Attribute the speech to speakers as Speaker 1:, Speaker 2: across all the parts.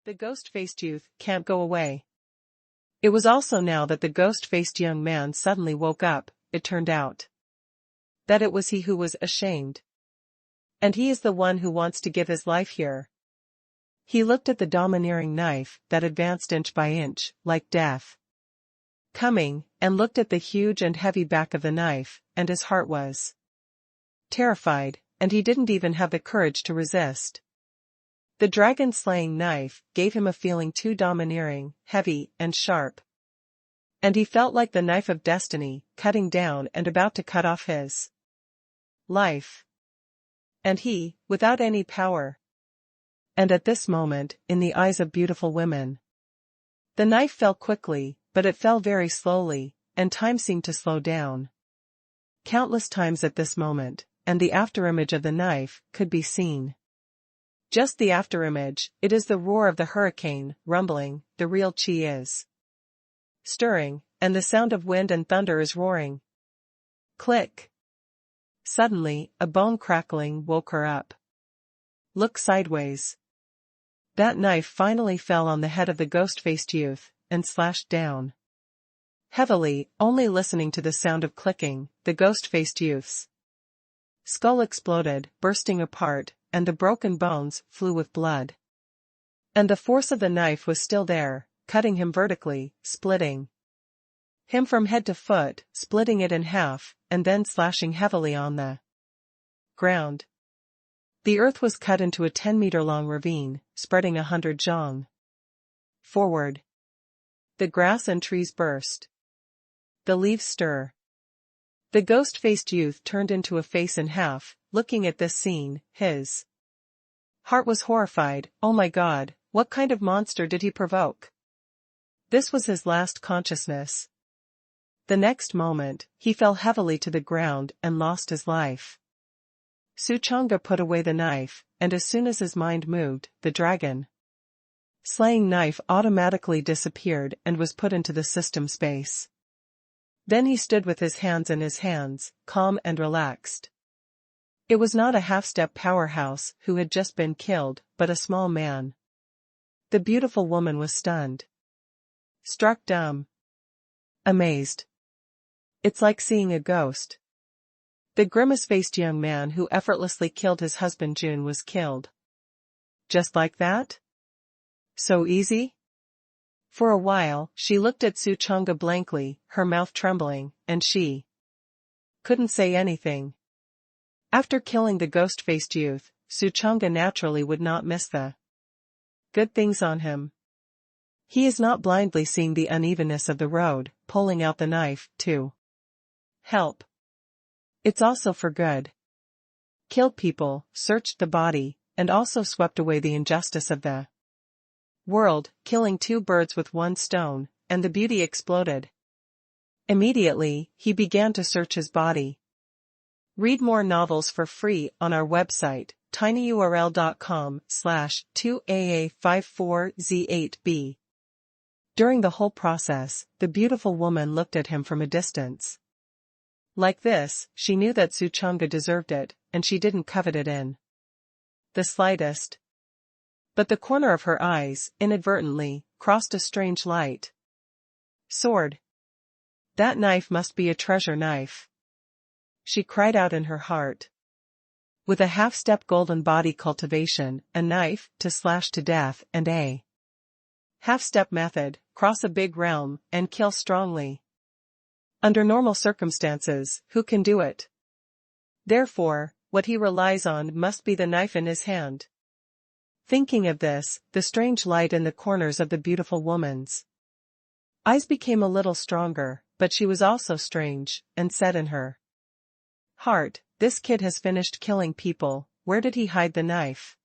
Speaker 1: The ghost-faced youth can't go away. It was also now that the ghost-faced young man suddenly woke up, it turned out that it was he who was ashamed. And he is the one who wants to give his life here. He looked at the domineering knife that advanced inch by inch, like death coming, and looked at the huge and heavy back of the knife, and his heart was terrified, and he didn't even have the courage to resist. The dragon-slaying knife gave him a feeling too domineering, heavy, and sharp. And he felt like the knife of destiny, cutting down and about to cut off his life. And he, without any power. And at this moment, in the eyes of beautiful women, the knife fell quickly, but it fell very slowly, and time seemed to slow down. Countless times at this moment, and the afterimage of the knife could be seen. Just the afterimage, it is the roar of the hurricane, rumbling, the real chi is stirring, and the sound of wind and thunder is roaring. Click. Suddenly, a bone crackling woke her up. Look sideways. That knife finally fell on the head of the ghost-faced youth, and slashed down heavily, only listening to the sound of clicking. The ghost-faced youth's skull exploded, bursting apart, and the broken bones flew with blood. And the force of the knife was still there, cutting him vertically, splitting him from head to foot, splitting it in half, and then slashing heavily on the ground. The earth was cut into a 10-meter-long ravine, spreading 100 zhang forward. The grass and trees burst. The leaves stir. The ghost-faced youth turned into a face in half, looking at this scene. His heart was horrified. Oh my God, what kind of monster did he provoke? This was his last consciousness. The next moment, he fell heavily to the ground and lost his life. Suchanga put away the knife, and as soon as his mind moved, the dragon-slaying knife automatically disappeared and was put into the system space. Then he stood with his hands in his hands, calm and relaxed. It was not a half-step powerhouse who had just been killed, but a small man. The beautiful woman was stunned. Struck dumb. Amazed. It's like seeing a ghost. The grimace-faced young man who effortlessly killed his husband June was killed. Just like that? So easy? For a while, she looked at Suchanga blankly, her mouth trembling, and she couldn't say anything. After killing the ghost-faced youth, Suchanga naturally would not miss the good things on him. He is not blindly seeing the unevenness of the road, pulling out the knife, to help. It's also for good. Killed people, searched the body, and also swept away the injustice of the world, killing 2 birds with 1 stone, and the beauty exploded. Immediately, he began to search his body. Read more novels for free on our website, tinyurl.com/2aa54z8b. During the whole process, the beautiful woman looked at him from a distance. Like this, she knew that Suchanga deserved it, and she didn't covet it in the slightest. But the corner of her eyes, inadvertently, crossed a strange light. Sword. That knife must be a treasure knife. She cried out in her heart. With a half-step golden body cultivation, a knife, to slash to death, and a half-step method, cross a big realm, and kill strongly. Under normal circumstances, who can do it? Therefore, what he relies on must be the knife in his hand. Thinking of this, the strange light in the corners of the beautiful woman's eyes became a little stronger, but she was also strange, and said in her heart, this kid has finished killing people. Where did he hide the knife?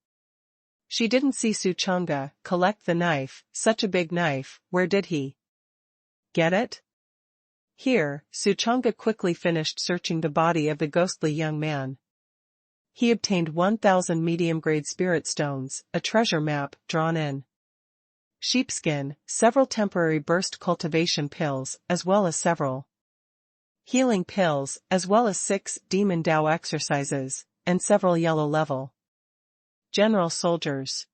Speaker 1: She didn't see Suchanga collect the knife, such a big knife. Where did he get it? Here, Suchanga quickly finished searching the body of the ghostly young man. He obtained 1,000 medium-grade spirit stones, a treasure map drawn in sheepskin, several temporary burst cultivation pills, as well as several healing pills, as well as 6 demon Dao exercises, and several yellow level general soldiers.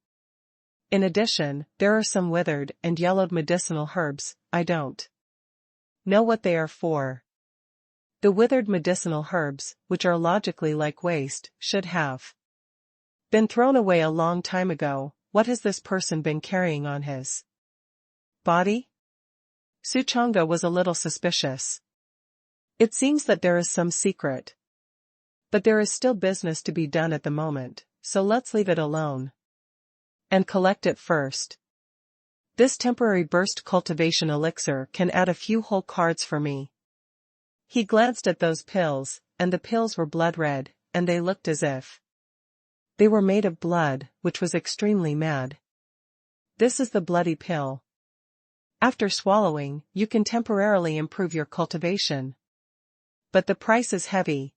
Speaker 1: In addition, there are some withered and yellowed medicinal herbs. I don't know what they are for. The withered medicinal herbs, which are logically like waste, should have been thrown away a long time ago. What has this person been carrying on his body? Suchanga was a little suspicious. It seems that there is some secret. But there is still business to be done at the moment, so let's leave it alone and collect it first. This temporary burst cultivation elixir can add a few whole cards for me. He glanced at those pills, and the pills were blood red, and they looked as if they were made of blood, which was extremely mad. This is the bloody pill. After swallowing, you can temporarily improve your cultivation. But the price is heavy.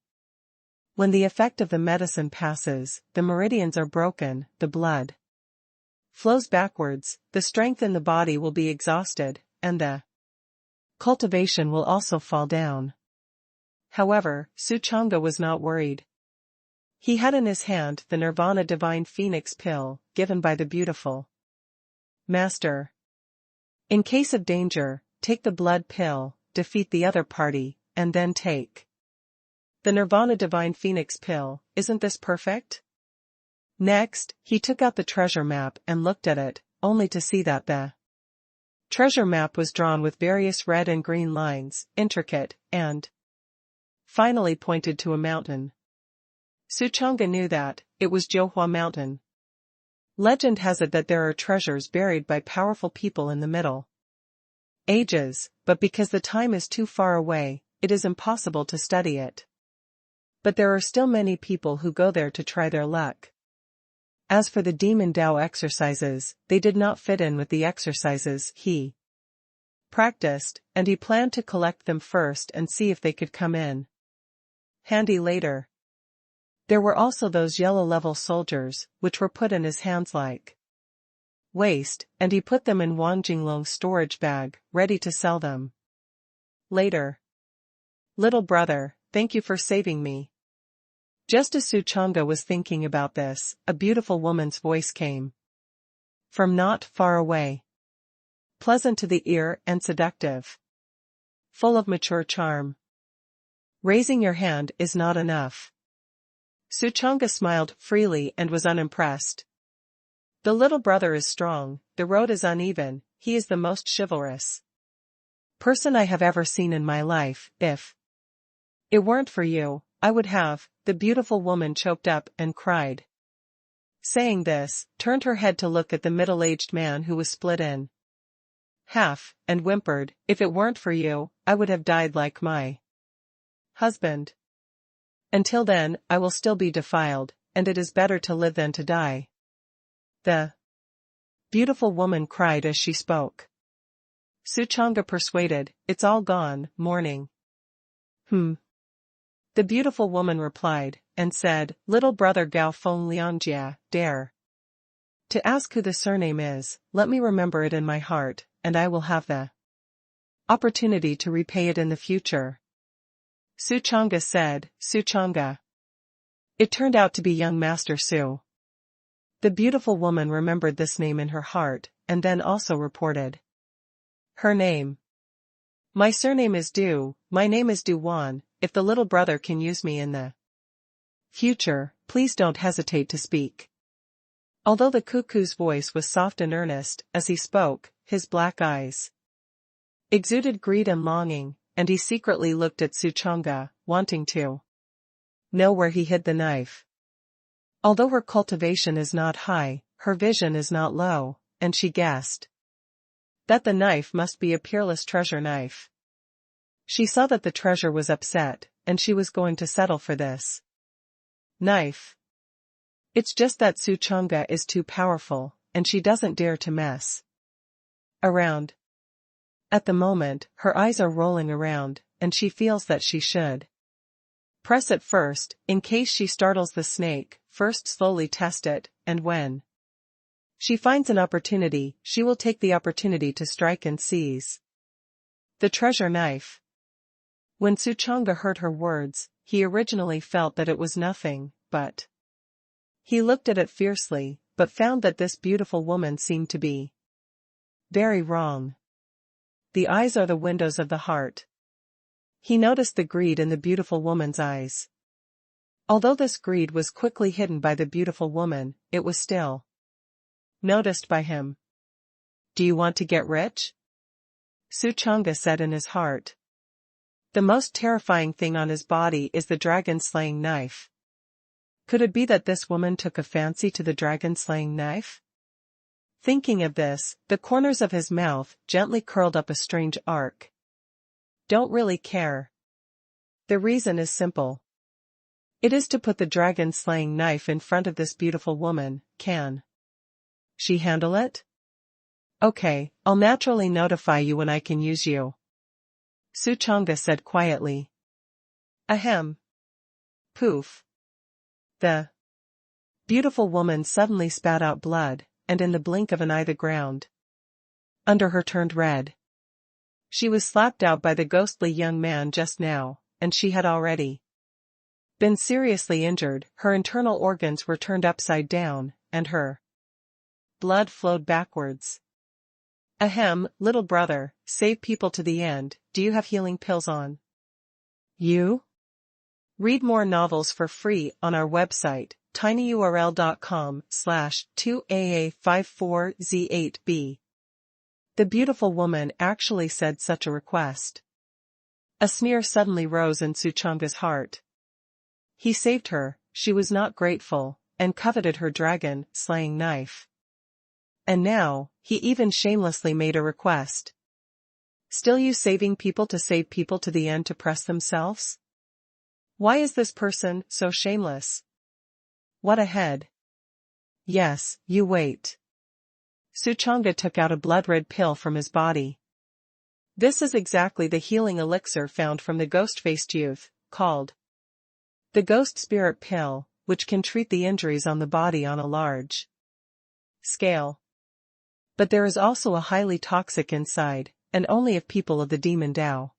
Speaker 1: When the effect of the medicine passes, the meridians are broken, the blood flows backwards, the strength in the body will be exhausted, and the cultivation will also fall down. However, Suchanga was not worried. He had in his hand the Nirvana Divine Phoenix pill, given by the beautiful master. In case of danger, take the blood pill, defeat the other party, and then take the Nirvana Divine Phoenix pill. Isn't this perfect? Next, he took out the treasure map and looked at it, only to see that the treasure map was drawn with various red and green lines, intricate, and finally pointed to a mountain. Suchanga knew that it was Johua Mountain. Legend has it that there are treasures buried by powerful people in the Middle Ages, but because the time is too far away, it is impossible to study it. But there are still many people who go there to try their luck. As for the demon Tao exercises, they did not fit in with the exercises he practiced, and he planned to collect them first and see if they could come in handy later. There were also those yellow-level soldiers, which were put in his hands like waste, and he put them in Wang Jinglong's storage bag, ready to sell them later. Little brother, thank you for saving me. Just as Suchanga was thinking about this, a beautiful woman's voice came from not far away. Pleasant to the ear and seductive. Full of mature charm. Raising your hand is not enough. Suchanga smiled freely and was unimpressed. The little brother is strong, the road is uneven, he is the most chivalrous person I have ever seen in my life. If it weren't for you, I would have, the beautiful woman choked up and cried. Saying this, turned her head to look at the middle-aged man who was split in half, and whimpered, if it weren't for you, I would have died like my husband. Until then, I will still be defiled, and it is better to live than to die. The beautiful woman cried as she spoke. Suchanga persuaded, it's all gone, mourning. The beautiful woman replied, and said, little brother Gao Feng Liangjia, dare to ask who the surname is, let me remember it in my heart, and I will have the opportunity to repay it in the future. Suchanga said, Suchanga. It turned out to be young Master Su. The beautiful woman remembered this name in her heart, and then also reported her name. My surname is Du, my name is Du Wan, if the little brother can use me in the future, please don't hesitate to speak. Although the cuckoo's voice was soft and earnest, as he spoke, his black eyes exuded greed and longing, and he secretly looked at Suchanga, wanting to know where he hid the knife. Although her cultivation is not high, her vision is not low, and she guessed that the knife must be a peerless treasure knife. She saw that the treasure was upset, and she was going to settle for this knife. It's just that Suchanga is too powerful, and she doesn't dare to mess around. At the moment, her eyes are rolling around, and she feels that she should press it first, in case she startles the snake, first slowly test it, and when she finds an opportunity, she will take the opportunity to strike and seize the treasure knife. When Suchanga heard her words, he originally felt that it was nothing, but he looked at it fiercely, but found that this beautiful woman seemed to be very wrong. The eyes are the windows of the heart. He noticed the greed in the beautiful woman's eyes. Although this greed was quickly hidden by the beautiful woman, it was still noticed by him. Do you want to get rich? Suchanga said in his heart. The most terrifying thing on his body is the dragon-slaying knife. Could it be that this woman took a fancy to the dragon-slaying knife? Thinking of this, the corners of his mouth gently curled up a strange arc. Don't really care. The reason is simple. It is to put the dragon-slaying knife in front of this beautiful woman. Can she handle it? Okay, I'll naturally notify you when I can use you. Suchanga said quietly. Ahem. Poof. The beautiful woman suddenly spat out blood, and in the blink of an eye the ground under her turned red. She was slapped out by the ghostly young man just now, and she had already been seriously injured. Her internal organs were turned upside down, and her blood flowed backwards. Ahem, little brother, save people to the end. Do you have healing pills on you? Read more novels for free on our website, tinyurl.com/2aa54z8b. The beautiful woman actually said such a request. A sneer suddenly rose in Suchanga's heart. He saved her, she was not grateful, and coveted her dragon-slaying knife. And now, he even shamelessly made a request. Still you saving people to save people to the end to press themselves? Why is this person so shameless? What a head. Yes, you wait. Suchanga took out a blood-red pill from his body. This is exactly the healing elixir found from the ghost-faced youth, called the Ghost Spirit Pill, which can treat the injuries on the body on a large scale. But there is also a highly toxic inside, and only if people of the demon Tao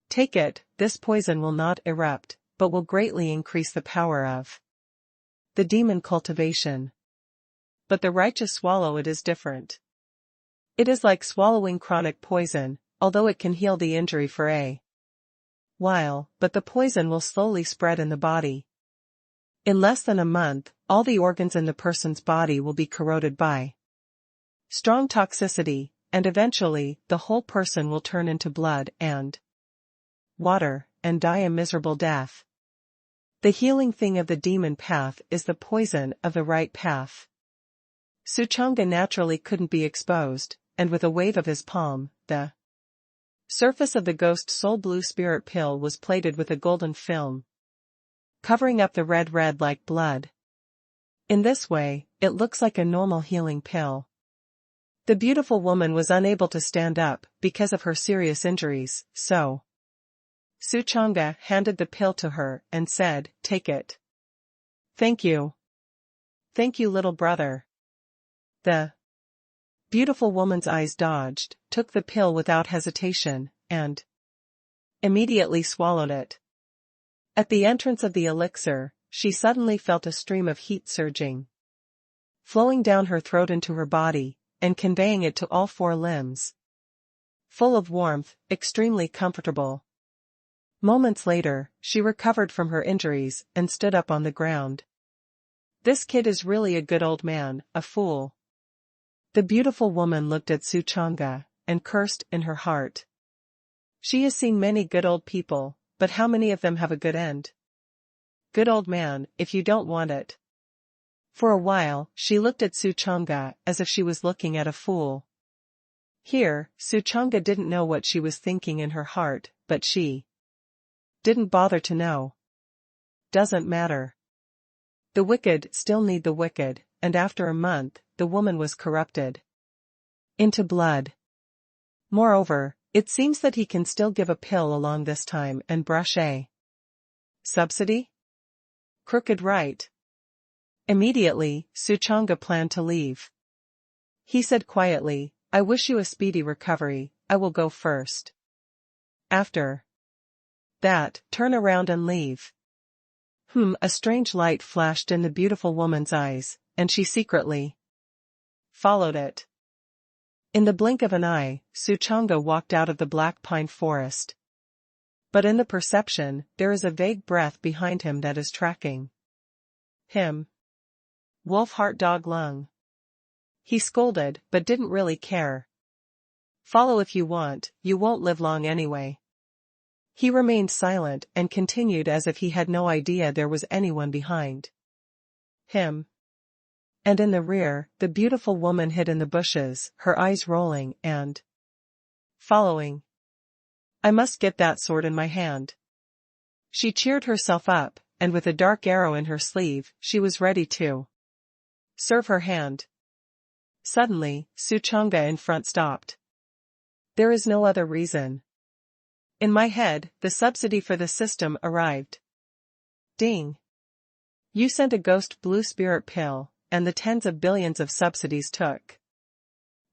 Speaker 1: take it, this poison will not erupt, but will greatly increase the power of the demon cultivation. But the righteous swallow it is different. It is like swallowing chronic poison, although it can heal the injury for a while, but the poison will slowly spread in the body. In less than a month, all the organs in the person's body will be corroded by strong toxicity, and eventually, the whole person will turn into blood and water, and die a miserable death. The healing thing of the demon path is the poison of the right path. Suchanga naturally couldn't be exposed, and with a wave of his palm, the surface of the ghost soul blue spirit pill was plated with a golden film, covering up the red like blood. In this way, it looks like a normal healing pill. The beautiful woman was unable to stand up because of her serious injuries, so Suchanga handed the pill to her and said, "Take it." "Thank you. Thank you, little brother." The beautiful woman's eyes dodged, took the pill without hesitation, and immediately swallowed it. At the entrance of the elixir, she suddenly felt a stream of heat surging, flowing down her throat into her body, and conveying it to all four limbs. Full of warmth, extremely comfortable. Moments later, she recovered from her injuries and stood up on the ground. This kid is really a good old man, a fool. The beautiful woman looked at Suchanga, and cursed in her heart. She has seen many good old people, but how many of them have a good end? Good old man, if you don't want it. For a while, she looked at Suchanga as if she was looking at a fool. Here, Suchanga didn't know what she was thinking in her heart, but she didn't bother to know. Doesn't matter. The wicked still need the wicked, and after a month, the woman was corrupted into blood. Moreover, it seems that he can still give a pill along this time and brush a subsidy? Crooked right. Immediately, Suchanga planned to leave. He said quietly, "I wish you a speedy recovery, I will go first. After that, turn around and leave." A strange light flashed in the beautiful woman's eyes, and she secretly followed it. In the blink of an eye, Suchanga walked out of the black pine forest. But in the perception, there is a vague breath behind him that is tracking him. Wolf heart dog lung. He scolded, but didn't really care. Follow if you want, you won't live long anyway. He remained silent and continued as if he had no idea there was anyone behind him. And in the rear, the beautiful woman hid in the bushes, her eyes rolling and following. I must get that sword in my hand. She cheered herself up, and with a dark arrow in her sleeve, she was ready to serve her hand. Suddenly, Suchanga in front stopped. There is no other reason. In my head, the subsidy for the system arrived. Ding. You sent a ghost blue spirit pill, and the tens of billions of subsidies took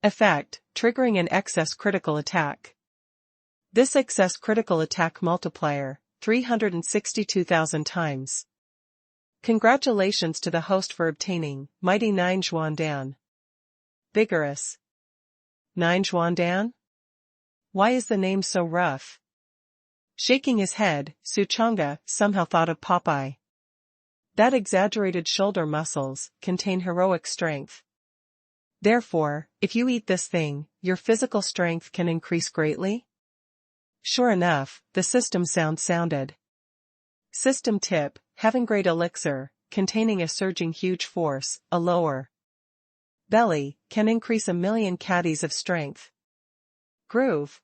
Speaker 1: effect, triggering an excess critical attack. This excess critical attack multiplier, 362,000 times. Congratulations to the host for obtaining Mighty 9 Xuandan. Vigorous. 9 Xuandan? Why is the name so rough? Shaking his head, Suchanga somehow thought of Popeye. That exaggerated shoulder muscles contain heroic strength. Therefore, if you eat this thing, your physical strength can increase greatly? Sure enough, the system sounded. System tip, having great elixir, containing a surging huge force, a lower belly, can increase 1,000,000 caddies of strength. Groove.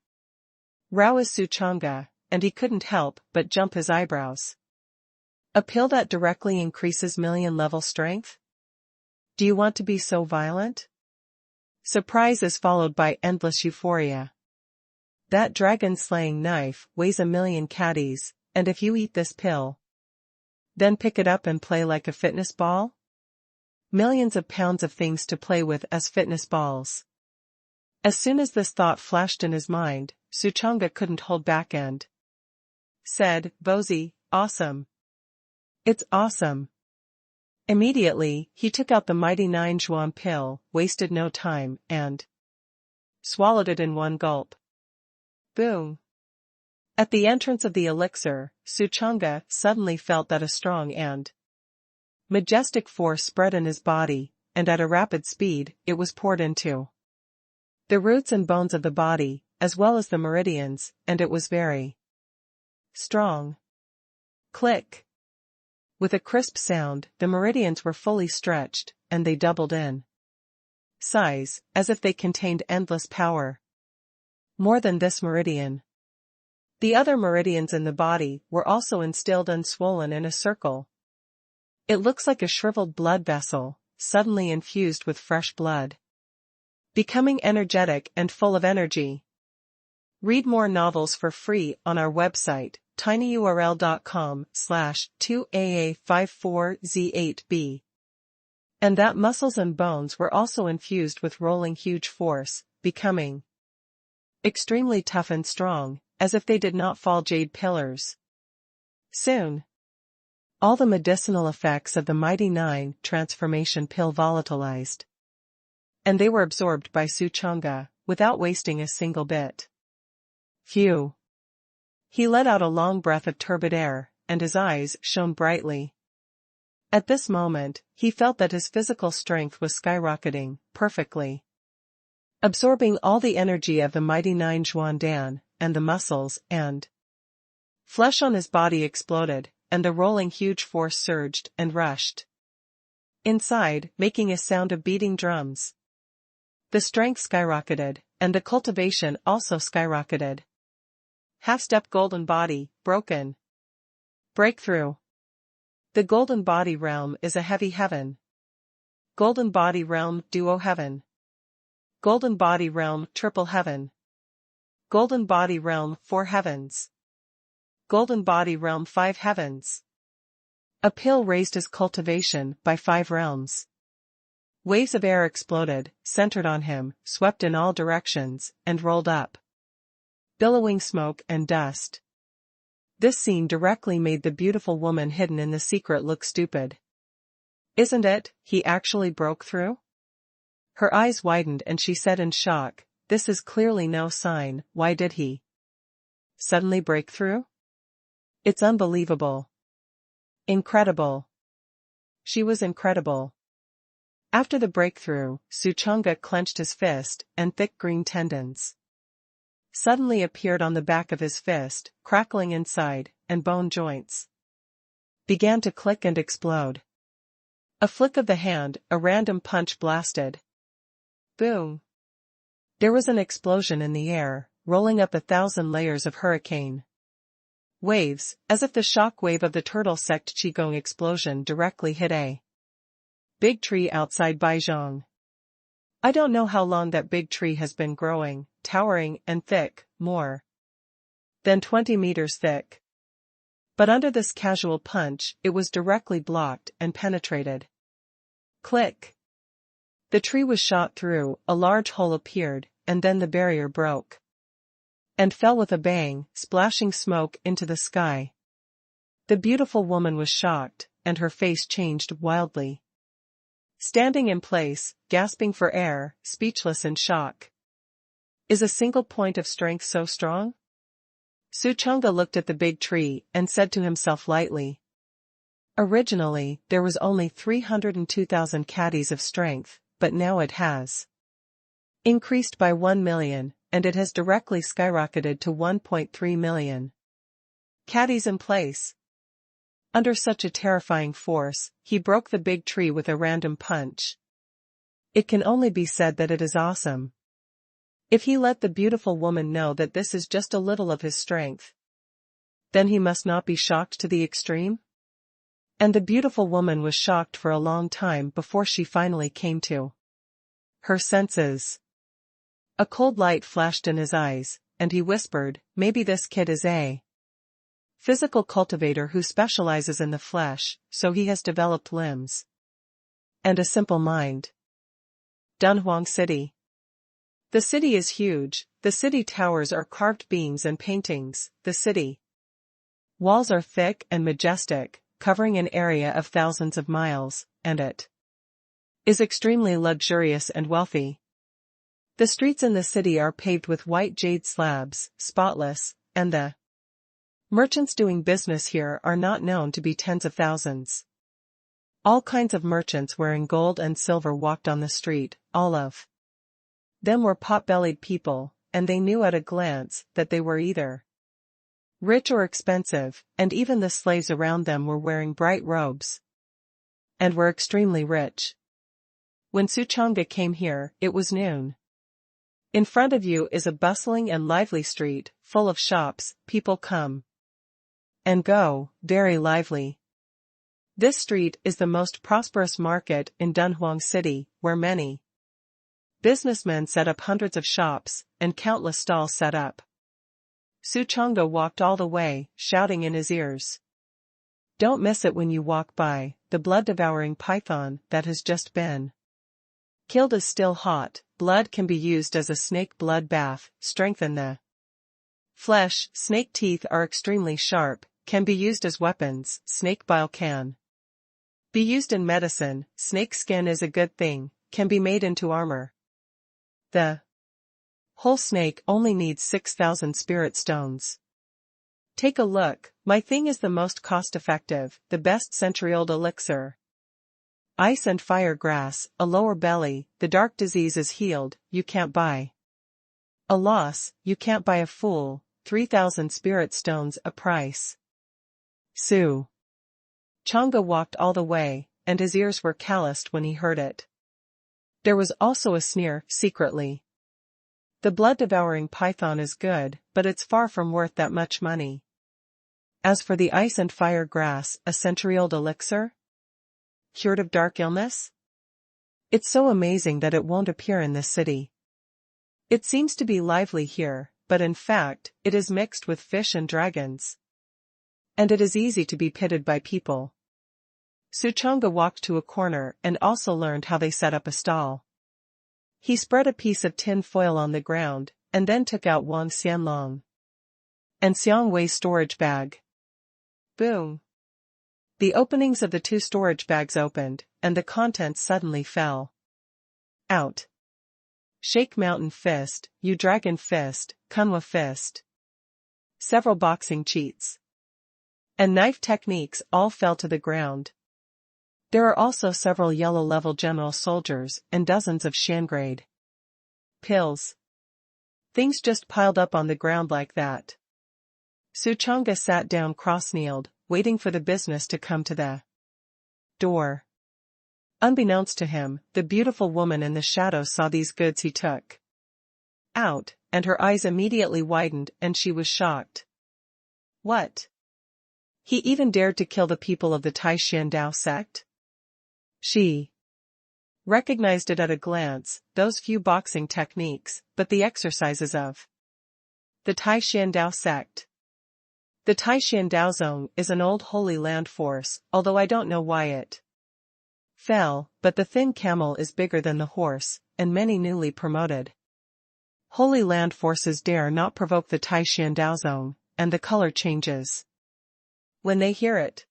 Speaker 1: Rao is Suchanga, and he couldn't help but jump his eyebrows. A pill that directly increases million-level strength? Do you want to be so violent? Surprise is followed by endless euphoria. That dragon-slaying knife weighs 1,000,000 caddies, and if you eat this pill, then pick it up and play like a fitness ball? Millions of pounds of things to play with as fitness balls. As soon as this thought flashed in his mind, Suchanga couldn't hold back and said, Bozy, awesome. It's awesome. Immediately, he took out the Mighty 9 Xuan pill, wasted no time, and swallowed it in one gulp. Boom. At the entrance of the elixir, Suchanga suddenly felt that a strong and majestic force spread in his body, and at a rapid speed, it was poured into the roots and bones of the body, as well as the meridians, and it was very strong. Click. With a crisp sound, the meridians were fully stretched, and they doubled in size, as if they contained endless power. More than this meridian. The other meridians in the body were also instilled and swollen in a circle. It looks like a shriveled blood vessel, suddenly infused with fresh blood. Becoming energetic and full of energy. Read more novels for free on our website, tinyurl.com/2AA54Z8B. And that muscles and bones were also infused with rolling huge force, becoming extremely tough and strong, as if they did not fall jade pillars. Soon, all the medicinal effects of the Mighty 9 transformation pill volatilized. And they were absorbed by Suchanga, without wasting a single bit. Phew. He let out a long breath of turbid air, and his eyes shone brightly. At this moment, he felt that his physical strength was skyrocketing, perfectly absorbing all the energy of the Mighty 9 Xuandan, and the muscles and flesh on his body exploded, and the rolling huge force surged and rushed inside, making a sound of beating drums. The strength skyrocketed, and the cultivation also skyrocketed. Half-step golden body, broken. Breakthrough. The golden body realm is a heavy heaven. Golden body realm, duo heaven. Golden body realm, triple heaven. Golden body realm, 4 heavens. Golden body realm, 5 heavens. A pill raised his cultivation by 5 realms. Waves of air exploded, centered on him, swept in all directions, and rolled up, billowing smoke and dust. This scene directly made the beautiful woman hidden in the secret look stupid. Isn't it, he actually broke through? Her eyes widened and she said in shock, this is clearly no sign, why did he suddenly break through? It's unbelievable. Incredible. She was incredible. After the breakthrough, Suchanga clenched his fist, and thick green tendons suddenly appeared on the back of his fist, crackling inside, and bone joints began to click and explode. A flick of the hand, a random punch blasted. Boom. There was an explosion in the air, rolling up 1,000 layers of hurricane waves, as if the shock wave of the turtle sect Qigong explosion directly hit a big tree outside Baizhong. I don't know how long that big tree has been growing, towering and thick, more than 20 meters thick. But under this casual punch, it was directly blocked and penetrated. Click. The tree was shot through, a large hole appeared, and then the barrier broke and fell with a bang, splashing smoke into the sky. The beautiful woman was shocked, and her face changed wildly. Standing in place, gasping for air, speechless in shock. Is a single point of strength so strong? Suchanga looked at the big tree and said to himself lightly. Originally, there was only 302,000 caddies of strength, but now it has increased by 1 million, and it has directly skyrocketed to 1.3 million caddies in place. Under such a terrifying force, he broke the big tree with a random punch. It can only be said that it is awesome. If he let the beautiful woman know that this is just a little of his strength, then he must not be shocked to the extreme? And the beautiful woman was shocked for a long time before she finally came to her senses. A cold light flashed in his eyes, and he whispered, maybe this kid is a physical cultivator who specializes in the flesh, so he has developed limbs and a simple mind. Dunhuang City. The city is huge, the city towers are carved beams and paintings, the city walls are thick and majestic, covering an area of thousands of miles, and it is extremely luxurious and wealthy. The streets in the city are paved with white jade slabs, spotless, and the merchants doing business here are not known to be tens of thousands. All kinds of merchants wearing gold and silver walked on the street, all of them were pot-bellied people, and they knew at a glance that they were either rich or expensive, and even the slaves around them were wearing bright robes and were extremely rich. When Suchanga came here, it was noon. In front of you is a bustling and lively street, full of shops, people come and go, very lively. This street is the most prosperous market in Dunhuang City, where many businessmen set up hundreds of shops, and countless stalls set up. Suchanga walked all the way, shouting in his ears. Don't miss it when you walk by, the blood-devouring python that has just been killed is still hot, blood can be used as a snake blood bath, strengthen the flesh, snake teeth are extremely sharp, can be used as weapons, snake bile can be used in medicine, snake skin is a good thing, can be made into armor. The whole snake only needs 6,000 spirit stones. Take a look, my thing is the most cost-effective, the best century-old elixir. Ice and fire grass, a lower belly, the dark disease is healed, you can't buy a loss, you can't buy a fool, 3,000 spirit stones a price. Su Changa walked all the way, and his ears were calloused when he heard it. There was also a sneer, secretly. The blood-devouring python is good, but it's far from worth that much money. As for the ice and fire grass, a century-old elixir? Cured of dark illness? It's so amazing that it won't appear in this city. It seems to be lively here, but in fact, it is mixed with fish and dragons. And it is easy to be pitted by people. Suchanga walked to a corner and also learned how they set up a stall. He spread a piece of tin foil on the ground, and then took out Wang Xianlong and Xiang Wei's storage bag. Boom! The openings of the 2 storage bags opened, and the contents suddenly fell out. Shake Mountain Fist, You Dragon Fist, Kunwa Fist. Several boxing cheats and knife techniques all fell to the ground. There are also several yellow-level general soldiers and dozens of Shangrade pills. Things just piled up on the ground like that. Suchanga sat down cross-kneeled, waiting for the business to come to the door. Unbeknownst to him, the beautiful woman in the shadows saw these goods he took out, and her eyes immediately widened and she was shocked. What? He even dared to kill the people of the Tai Shandao sect? She recognized it at a glance, those few boxing techniques, but the exercises of the Tai Shandao sect. The Tai Shandao Zone is an old Holy Land force, although I don't know why it fell, but the thin camel is bigger than the horse, and many newly promoted Holy Land forces dare not provoke the Tai Shandao Zone, and the color changes when they hear it.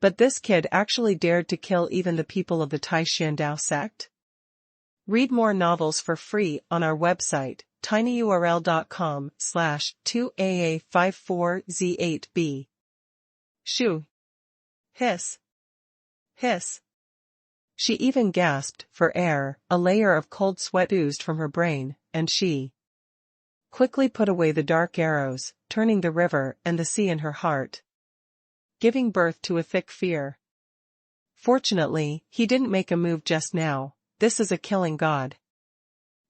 Speaker 1: But this kid actually dared to kill even the people of the Tai Shandao sect? Read more novels for free on our website, tinyurl.com/2aa54z8b. Shoo. Hiss. Hiss. She even gasped for air, a layer of cold sweat oozed from her brain, and she quickly put away the dark arrows, turning the river and the sea in her heart, giving birth to a thick fear. Fortunately, he didn't make a move just now. This is a killing god.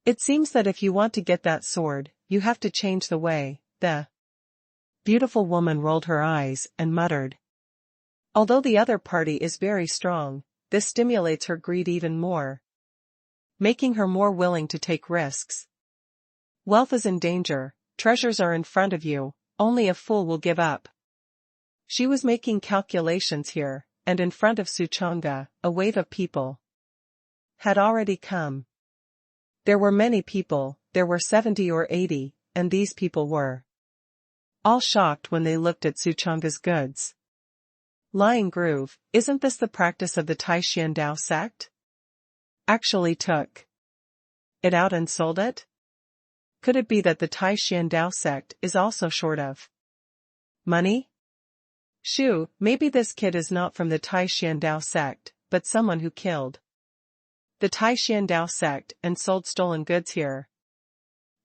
Speaker 1: It seems that if you want to get that sword, you have to change the way. The beautiful woman rolled her eyes and muttered. Although the other party is very strong, this stimulates her greed even more, making her more willing to take risks. Wealth is in danger, treasures are in front of you, only a fool will give up. She was making calculations here, and in front of Suchanga, a wave of people had already come. There were many people, there were 70 or 80, and these people were all shocked when they looked at Suchanga's goods. Lying Groove, isn't this the practice of the Tai Shandao sect? Actually took it out and sold it? Could it be that the Tai Shandao sect is also short of money? Shoo, maybe this kid is not from the Tai Shandao sect, but someone who killed the Tai Shandao sect and sold stolen goods here.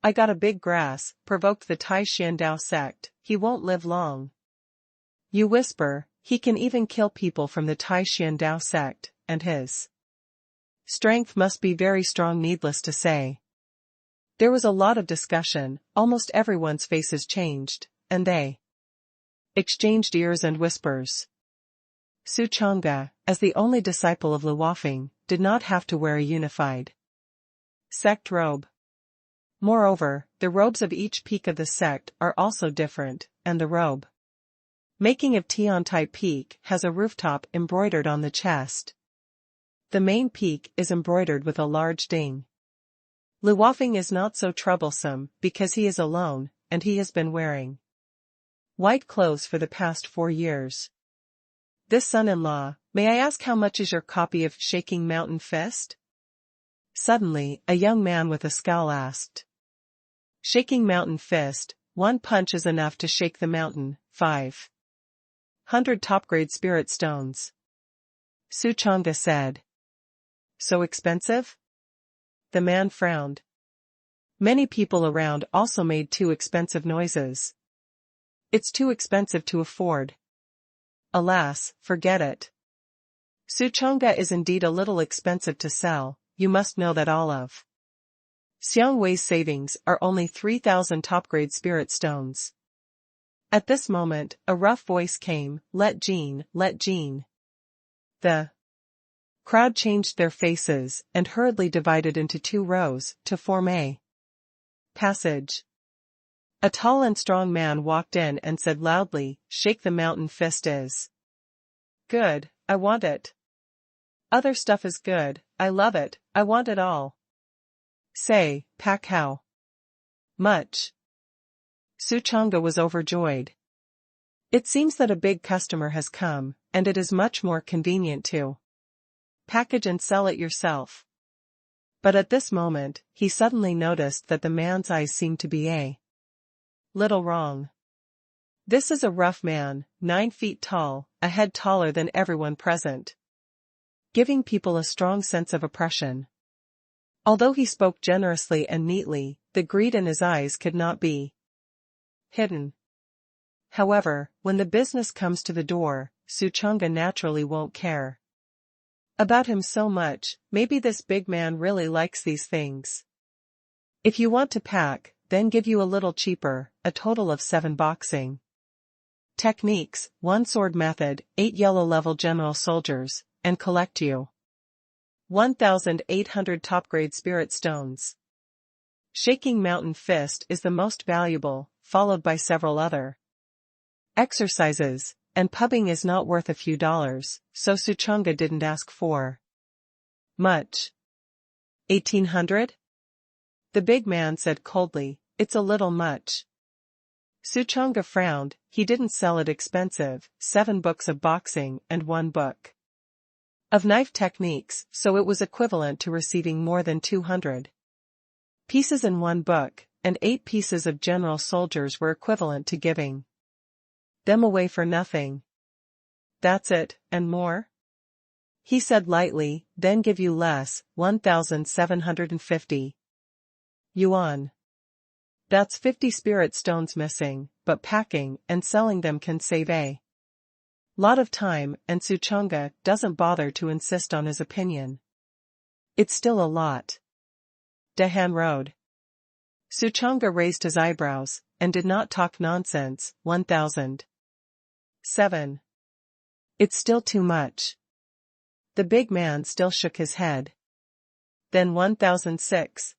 Speaker 1: I got a big grass, provoked the Tai Shandao sect, he won't live long. You whisper, he can even kill people from the Tai Shandao sect, and his strength must be very strong, needless to say. There was a lot of discussion, almost everyone's faces changed, and they exchanged ears and whispers. Suchanga, as the only disciple of Luofeng, did not have to wear a unified sect robe. Moreover, the robes of each peak of the sect are also different, and the robe making of Tiantai Peak has a rooftop embroidered on the chest. The main peak is embroidered with a large ding. Luofeng is not so troublesome because he is alone, and he has been wearing white clothes for the past 4 years. This son-in-law, may I ask how much is your copy of Shaking Mountain Fist? Suddenly, a young man with a scowl asked. Shaking Mountain Fist, 1 punch is enough to shake the mountain, 500 top-grade spirit stones. Suchanga said. So expensive? The man frowned. Many people around also made too expensive noises. It's too expensive to afford. Alas, forget it. Suchanga is indeed a little expensive to sell, you must know that all of Xiang Wei's savings are only 3,000 top-grade spirit stones. At this moment, a rough voice came, let Jean. The crowd changed their faces and hurriedly divided into 2 rows to form a passage. A tall and strong man walked in and said loudly, Shake the Mountain Fist is good, I want it. Other stuff is good, I love it, I want it all. Say, Pak how much? Suchanga was overjoyed. It seems that a big customer has come, and it is much more convenient to package and sell it yourself. But at this moment, he suddenly noticed that the man's eyes seemed to be a little wrong. This is a rough man, 9 feet tall, a head taller than everyone present, giving people a strong sense of oppression. Although he spoke generously and neatly, the greed in his eyes could not be hidden. However, when the business comes to the door, Suchanga naturally won't care about him so much. Maybe this big man really likes these things. If you want to pack, then give you a little cheaper, a total of 7 boxing techniques, 1 sword method, 8 yellow level general soldiers, and collect you 1,800 top-grade spirit stones. Shaking Mountain Fist is the most valuable, followed by several other exercises, and pubbing is not worth a few dollars, so Suchanga didn't ask for much. 1,800? The big man said coldly, it's a little much. Suchanga frowned. He didn't sell it expensive, 7 books of boxing and 1 book of knife techniques, so it was equivalent to receiving more than 200 pieces in 1 book, and 8 pieces of general soldiers were equivalent to giving them away for nothing. That's it, and more? He said lightly, then give you less, 1,750 yuan. That's 50 spirit stones missing, but packing and selling them can save a lot of time, and Suchanga doesn't bother to insist on his opinion. It's still a lot. Dehan Road. Suchanga raised his eyebrows, and did not talk nonsense. 1,007. It's still too much. The big man still shook his head. Then 1,006.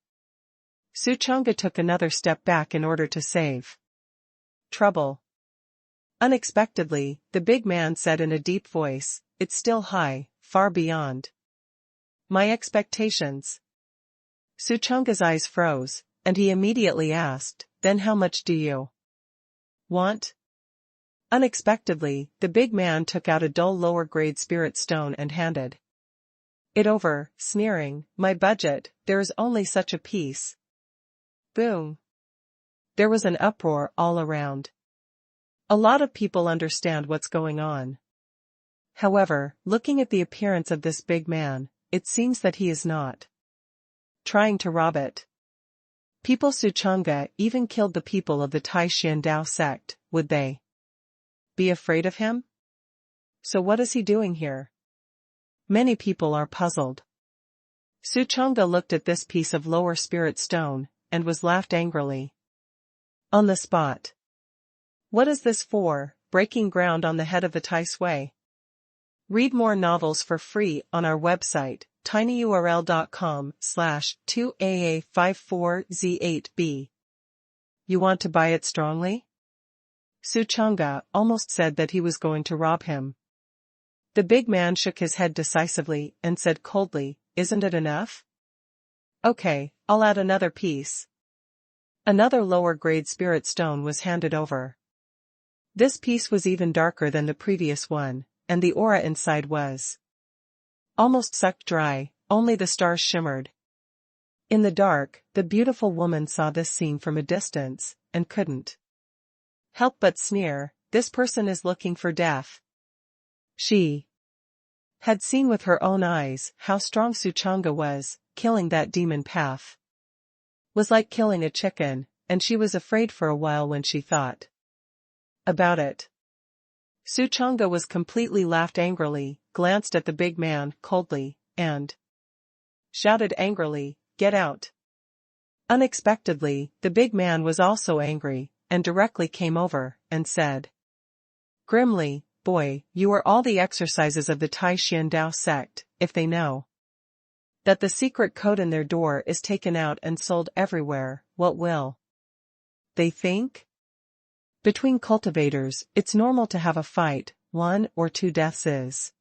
Speaker 1: Suchanga took another step back in order to save trouble. Unexpectedly, the big man said in a deep voice, it's still high, far beyond my expectations. Suchanga's eyes froze, and he immediately asked, then how much do you want? Unexpectedly, the big man took out a dull lower-grade spirit stone and handed it over, sneering, my budget, there is only such a piece. Boom. There was an uproar all around. A lot of people understand what's going on. However, looking at the appearance of this big man, it seems that he is not trying to rob it. People Suchanga even killed the people of the Tai Xian Dao sect, would they be afraid of him? So what is he doing here? Many people are puzzled. Suchanga looked at this piece of lower spirit stone, and was laughed angrily. On the spot. What is this for, breaking ground on the head of the Tai Sui? Read more novels for free on our website, tinyurl.com/2AA54Z8B. You want to buy it strongly? Suchanga almost said that he was going to rob him. The big man shook his head decisively and said coldly, isn't it enough? Okay, I'll add another piece. Another lower-grade spirit stone was handed over. This piece was even darker than the previous one, and the aura inside was almost sucked dry, only the stars shimmered. In the dark, the beautiful woman saw this scene from a distance, and couldn't help but sneer, this person is looking for death. She had seen with her own eyes how strong Suchanga was. Killing that demon path was like killing a chicken, and she was afraid for a while when she thought about it. Suchanga was completely laughed angrily, glanced at the big man coldly, and shouted angrily, get out. Unexpectedly, the big man was also angry, and directly came over, and said grimly, boy, you are all the exercises of the Tai Xian Dao sect. If they know that the secret code in their door is taken out and sold everywhere, what will they think? Between cultivators, it's normal to have a fight, 1 or 2 deaths is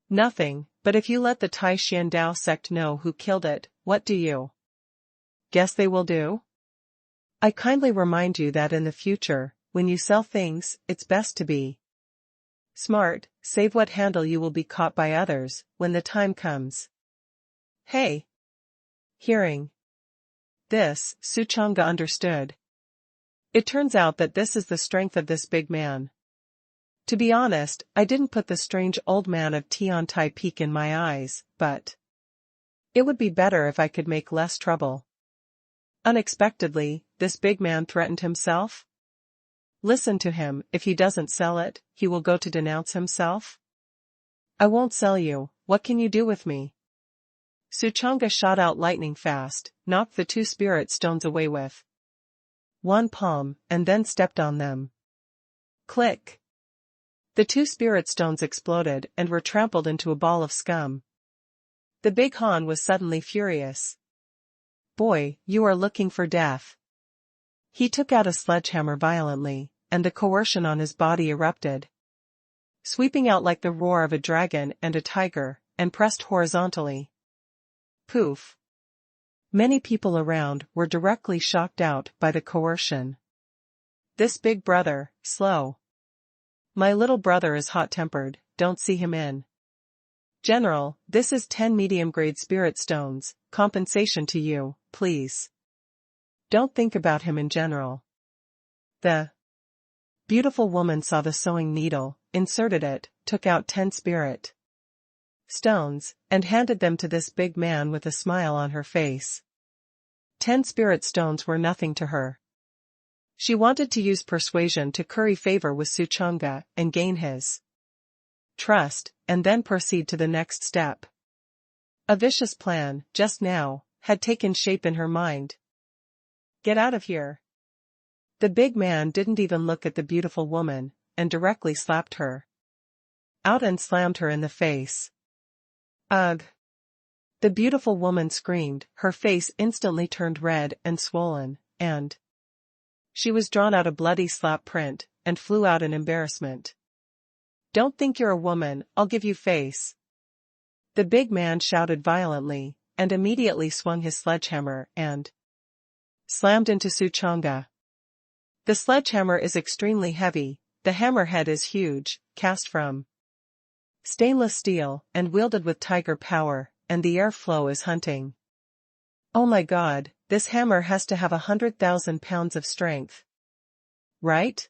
Speaker 1: nothing, but if you let the Tai Xian Dao sect know who killed it, what do you guess they will do? I kindly remind you that in the future, when you sell things, it's best to be Smart, save what handle you will be caught by others, when the time comes. Hey! Hearing this, Suchanga understood. It turns out that this is the strength of this big man. To be honest, I didn't put the strange old man of Tiantai Peak in my eyes, but it would be better if I could make less trouble. Unexpectedly, this big man threatened himself. Listen to him, if he doesn't sell it, he will go to denounce himself. I won't sell you, what can you do with me? Suchanga shot out lightning fast, knocked the 2 spirit stones away with one palm, and then stepped on them. Click! The 2 spirit stones exploded and were trampled into a ball of scum. The big Han was suddenly furious. Boy, you are looking for death. He took out a sledgehammer violently, and the coercion on his body erupted, sweeping out like the roar of a dragon and a tiger, and pressed horizontally. Poof! Many people around were directly shocked out by the coercion. This big brother, slow. My little brother is hot-tempered, don't see him in. General, this is 10 medium-grade spirit stones, compensation to you, please. Don't think about him in general. The beautiful woman saw the sewing needle, inserted it, took out 10 spirit stones, and handed them to this big man with a smile on her face. 10 spirit stones were nothing to her. She wanted to use persuasion to curry favor with Suchanga and gain his trust, and then proceed to the next step. A vicious plan, just now, had taken shape in her mind. Get out of here. The big man didn't even look at the beautiful woman, and directly slapped her out and slammed her in the face. Ugh! The beautiful woman screamed, her face instantly turned red and swollen, and she was drawn out a bloody slap print, and flew out in embarrassment. Don't think you're a woman, I'll give you face. The big man shouted violently, and immediately swung his sledgehammer and slammed into Suchanga. The sledgehammer is extremely heavy, the hammerhead is huge, cast from stainless steel, and wielded with tiger power, and the airflow is hunting. Oh my God, this hammer has to have 100,000 pounds of strength. Right?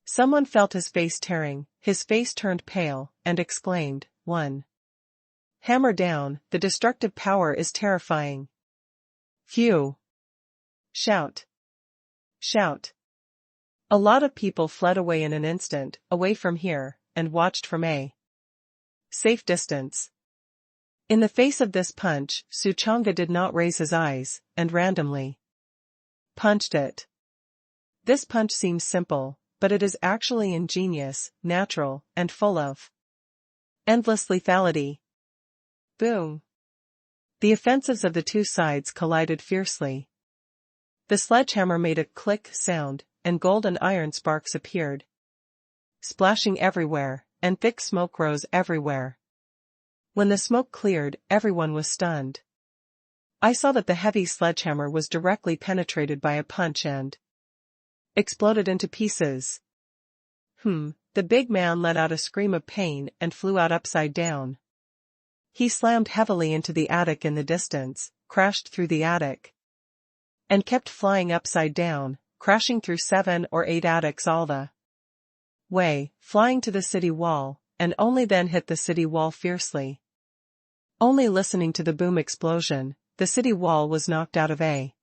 Speaker 1: Someone felt his face tearing, his face turned pale, and exclaimed, "One hammer down, the destructive power is terrifying." Phew! Shout! Shout! A lot of people fled away in an instant, away from here, and watched from a safe distance. In the face of this punch, Suchanga did not raise his eyes, and randomly punched it. This punch seems simple, but it is actually ingenious, natural, and full of endless lethality. Boom! The offensives of the 2 sides collided fiercely. The sledgehammer made a click sound, and gold and iron sparks appeared, splashing everywhere, and thick smoke rose everywhere. When the smoke cleared, everyone was stunned. I saw that the heavy sledgehammer was directly penetrated by a punch and exploded into pieces. The big man let out a scream of pain and flew out upside down. He slammed heavily into the attic in the distance, crashed through the attic, and kept flying upside down, crashing through 7 or 8 attics all the way, flying to the city wall, and only then hit the city wall fiercely. Only listening to the boom explosion, the city wall was knocked out of a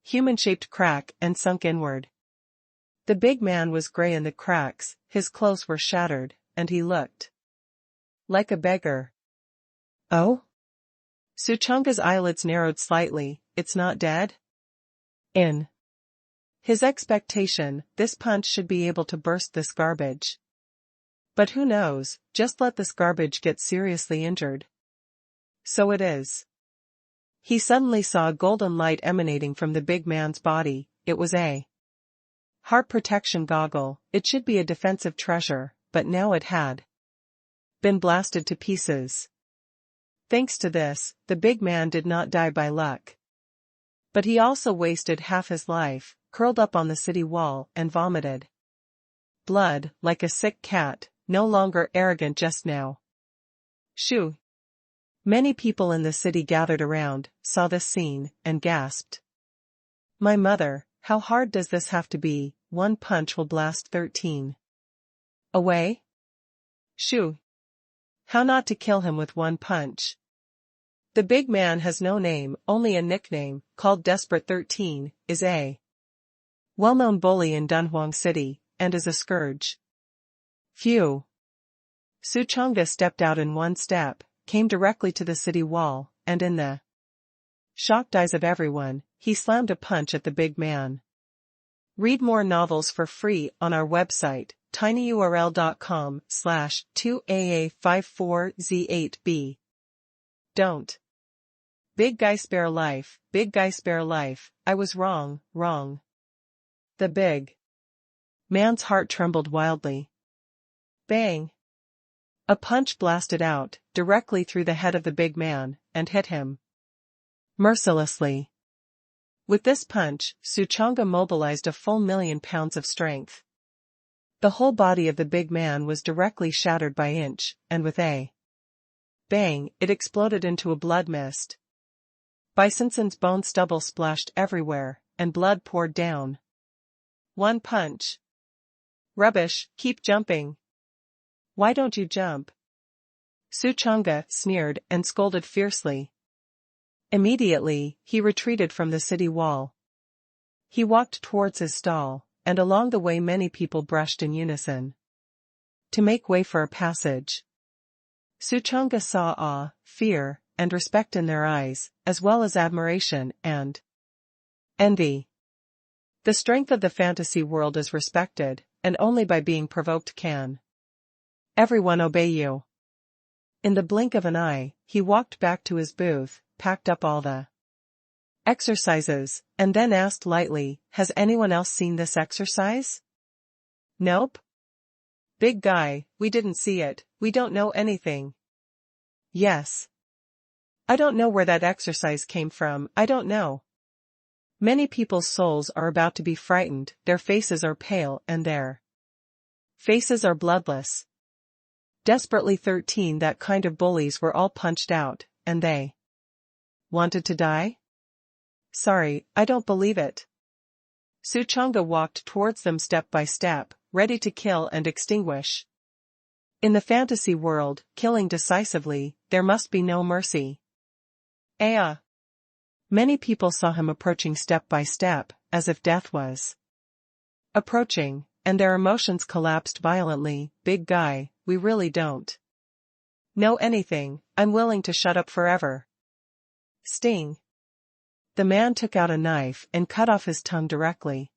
Speaker 1: human-shaped crack and sunk inward. The big man was gray in the cracks, his clothes were shattered, and he looked like a beggar. Oh? Suchanga's eyelids narrowed slightly. It's not dead? In his expectation, this punch should be able to burst this garbage. But who knows, just let this garbage get seriously injured. So it is. He suddenly saw a golden light emanating from the big man's body. It was a heart protection goggle. It should be a defensive treasure, but now it had been blasted to pieces. Thanks to this, the big man did not die by luck. But he also wasted half his life, curled up on the city wall and vomited blood, like a sick cat, no longer arrogant just now. Shoo! Many people in the city gathered around, saw this scene, and gasped. My mother, how hard does this have to be? One punch will blast 13. Away? Shoo! How not to kill him with one punch? The big man has no name, only a nickname, called Desperate 13, is a well-known bully in Dunhuang City, and is a scourge. Phew! Suchanga stepped out in one step, came directly to the city wall, and in the shocked eyes of everyone, he slammed a punch at the big man. Read more novels for free on our website, tinyurl.com/2aa54z8b. Don't. Big guy spare life, big guy spare life, I was wrong, wrong. The big man's heart trembled wildly. Bang! A punch blasted out, directly through the head of the big man, and hit him mercilessly. With this punch, Suchanga mobilized a full 1,000,000 pounds of strength. The whole body of the big man was directly shattered by inch, and with a bang, it exploded into a blood mist. Bisonson's bone stubble splashed everywhere, and blood poured down. One punch. Rubbish, keep jumping. Why don't you jump? Suchanga sneered and scolded fiercely. Immediately, he retreated from the city wall. He walked towards his stall, and along the way many people brushed in unison to make way for a passage. Suchanga saw awe, fear, and respect in their eyes, as well as admiration and envy. The strength of the fantasy world is respected, and only by being provoked can everyone obey you. In the blink of an eye, he walked back to his booth, packed up all the exercises, and then asked lightly, has anyone else seen this exercise? Nope. Big guy, we didn't see it, we don't know anything. Yes. I don't know where that exercise came from, I don't know. Many people's souls are about to be frightened, their faces are pale and their faces are bloodless. Desperately 13, that kind of bullies were all punched out, and they wanted to die? Sorry, I don't believe it. Suchanga walked towards them step by step, ready to kill and extinguish. In the fantasy world, killing decisively, there must be no mercy. Many people saw him approaching step by step, as if death was approaching, and their emotions collapsed violently. Big guy, we really don't know anything, I'm willing to shut up forever. Sting. The man took out a knife and cut off his tongue directly.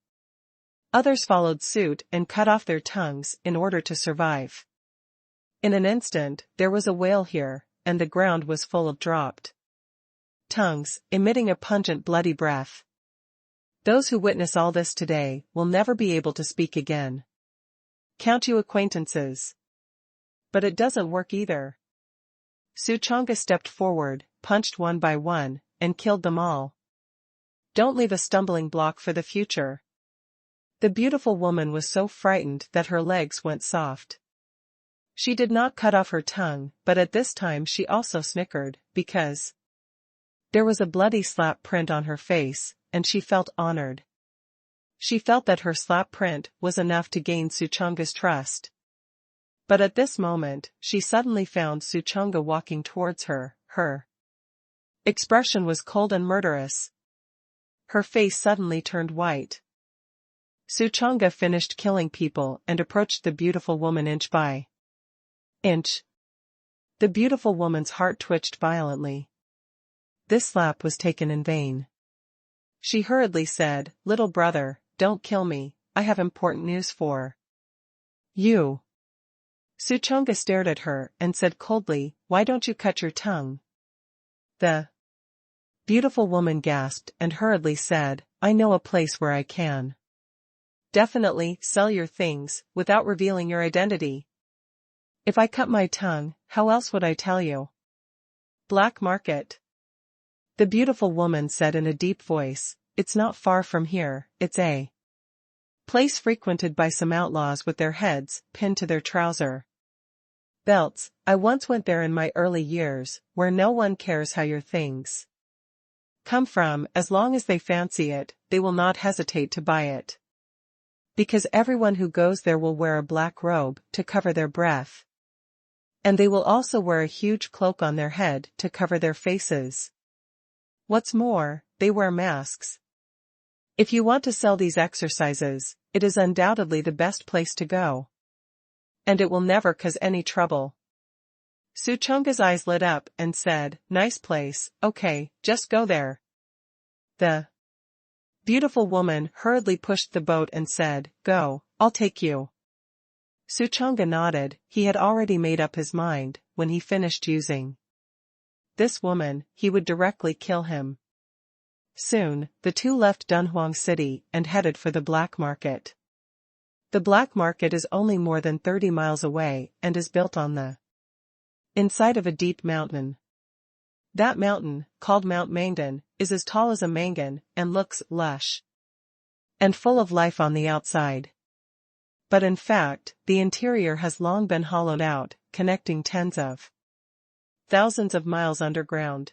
Speaker 1: Others followed suit and cut off their tongues in order to survive. In an instant, there was a wail here, and the ground was full of dropped tongues, emitting a pungent bloody breath. Those who witness all this today will never be able to speak again. Count you acquaintances. But it doesn't work either. Suchanga stepped forward, punched one by one, and killed them all. Don't leave a stumbling block for the future. The beautiful woman was so frightened that her legs went soft. She did not cut off her tongue, but at this time she also snickered, because there was a bloody slap print on her face, and she felt honored. She felt that her slap print was enough to gain Suchanga's trust. But at this moment, she suddenly found Suchanga walking towards her. Her expression was cold and murderous. Her face suddenly turned white. Suchanga finished killing people and approached the beautiful woman inch by inch. The beautiful woman's heart twitched violently. This slap was taken in vain. She hurriedly said, "Little brother, don't kill me, I have important news for you." Suchanga stared at her and said coldly, "Why don't you cut your tongue?" The beautiful woman gasped and hurriedly said, "I know a place where I can definitely sell your things without revealing your identity. If I cut my tongue, how else would I tell you?" Black market. The beautiful woman said in a deep voice, "It's not far from here, it's a place frequented by some outlaws with their heads pinned to their trouser Belts, I once went there in my early years, where no one cares how your things come from, as long as they fancy it, they will not hesitate to buy it. Because everyone who goes there will wear a black robe to cover their breath. And they will also wear a huge cloak on their head to cover their faces. What's more, they wear masks. If you want to sell these exercises, it is undoubtedly the best place to go. And it will never cause any trouble. Suchonga's eyes lit up and said, nice place, okay, just go there. The beautiful woman hurriedly pushed the boat and said, go, I'll take you. Suchonga nodded. He had already made up his mind, when he finished using this woman, he would directly kill him. Soon, the two left Dunhuang City and headed for the black market. The black market is only more than 30 miles away and is built on the inside of a deep mountain. That mountain, called Mount Mangan, is as tall as a mangan and looks lush and full of life on the outside. But in fact, the interior has long been hollowed out, connecting tens of thousands of miles underground.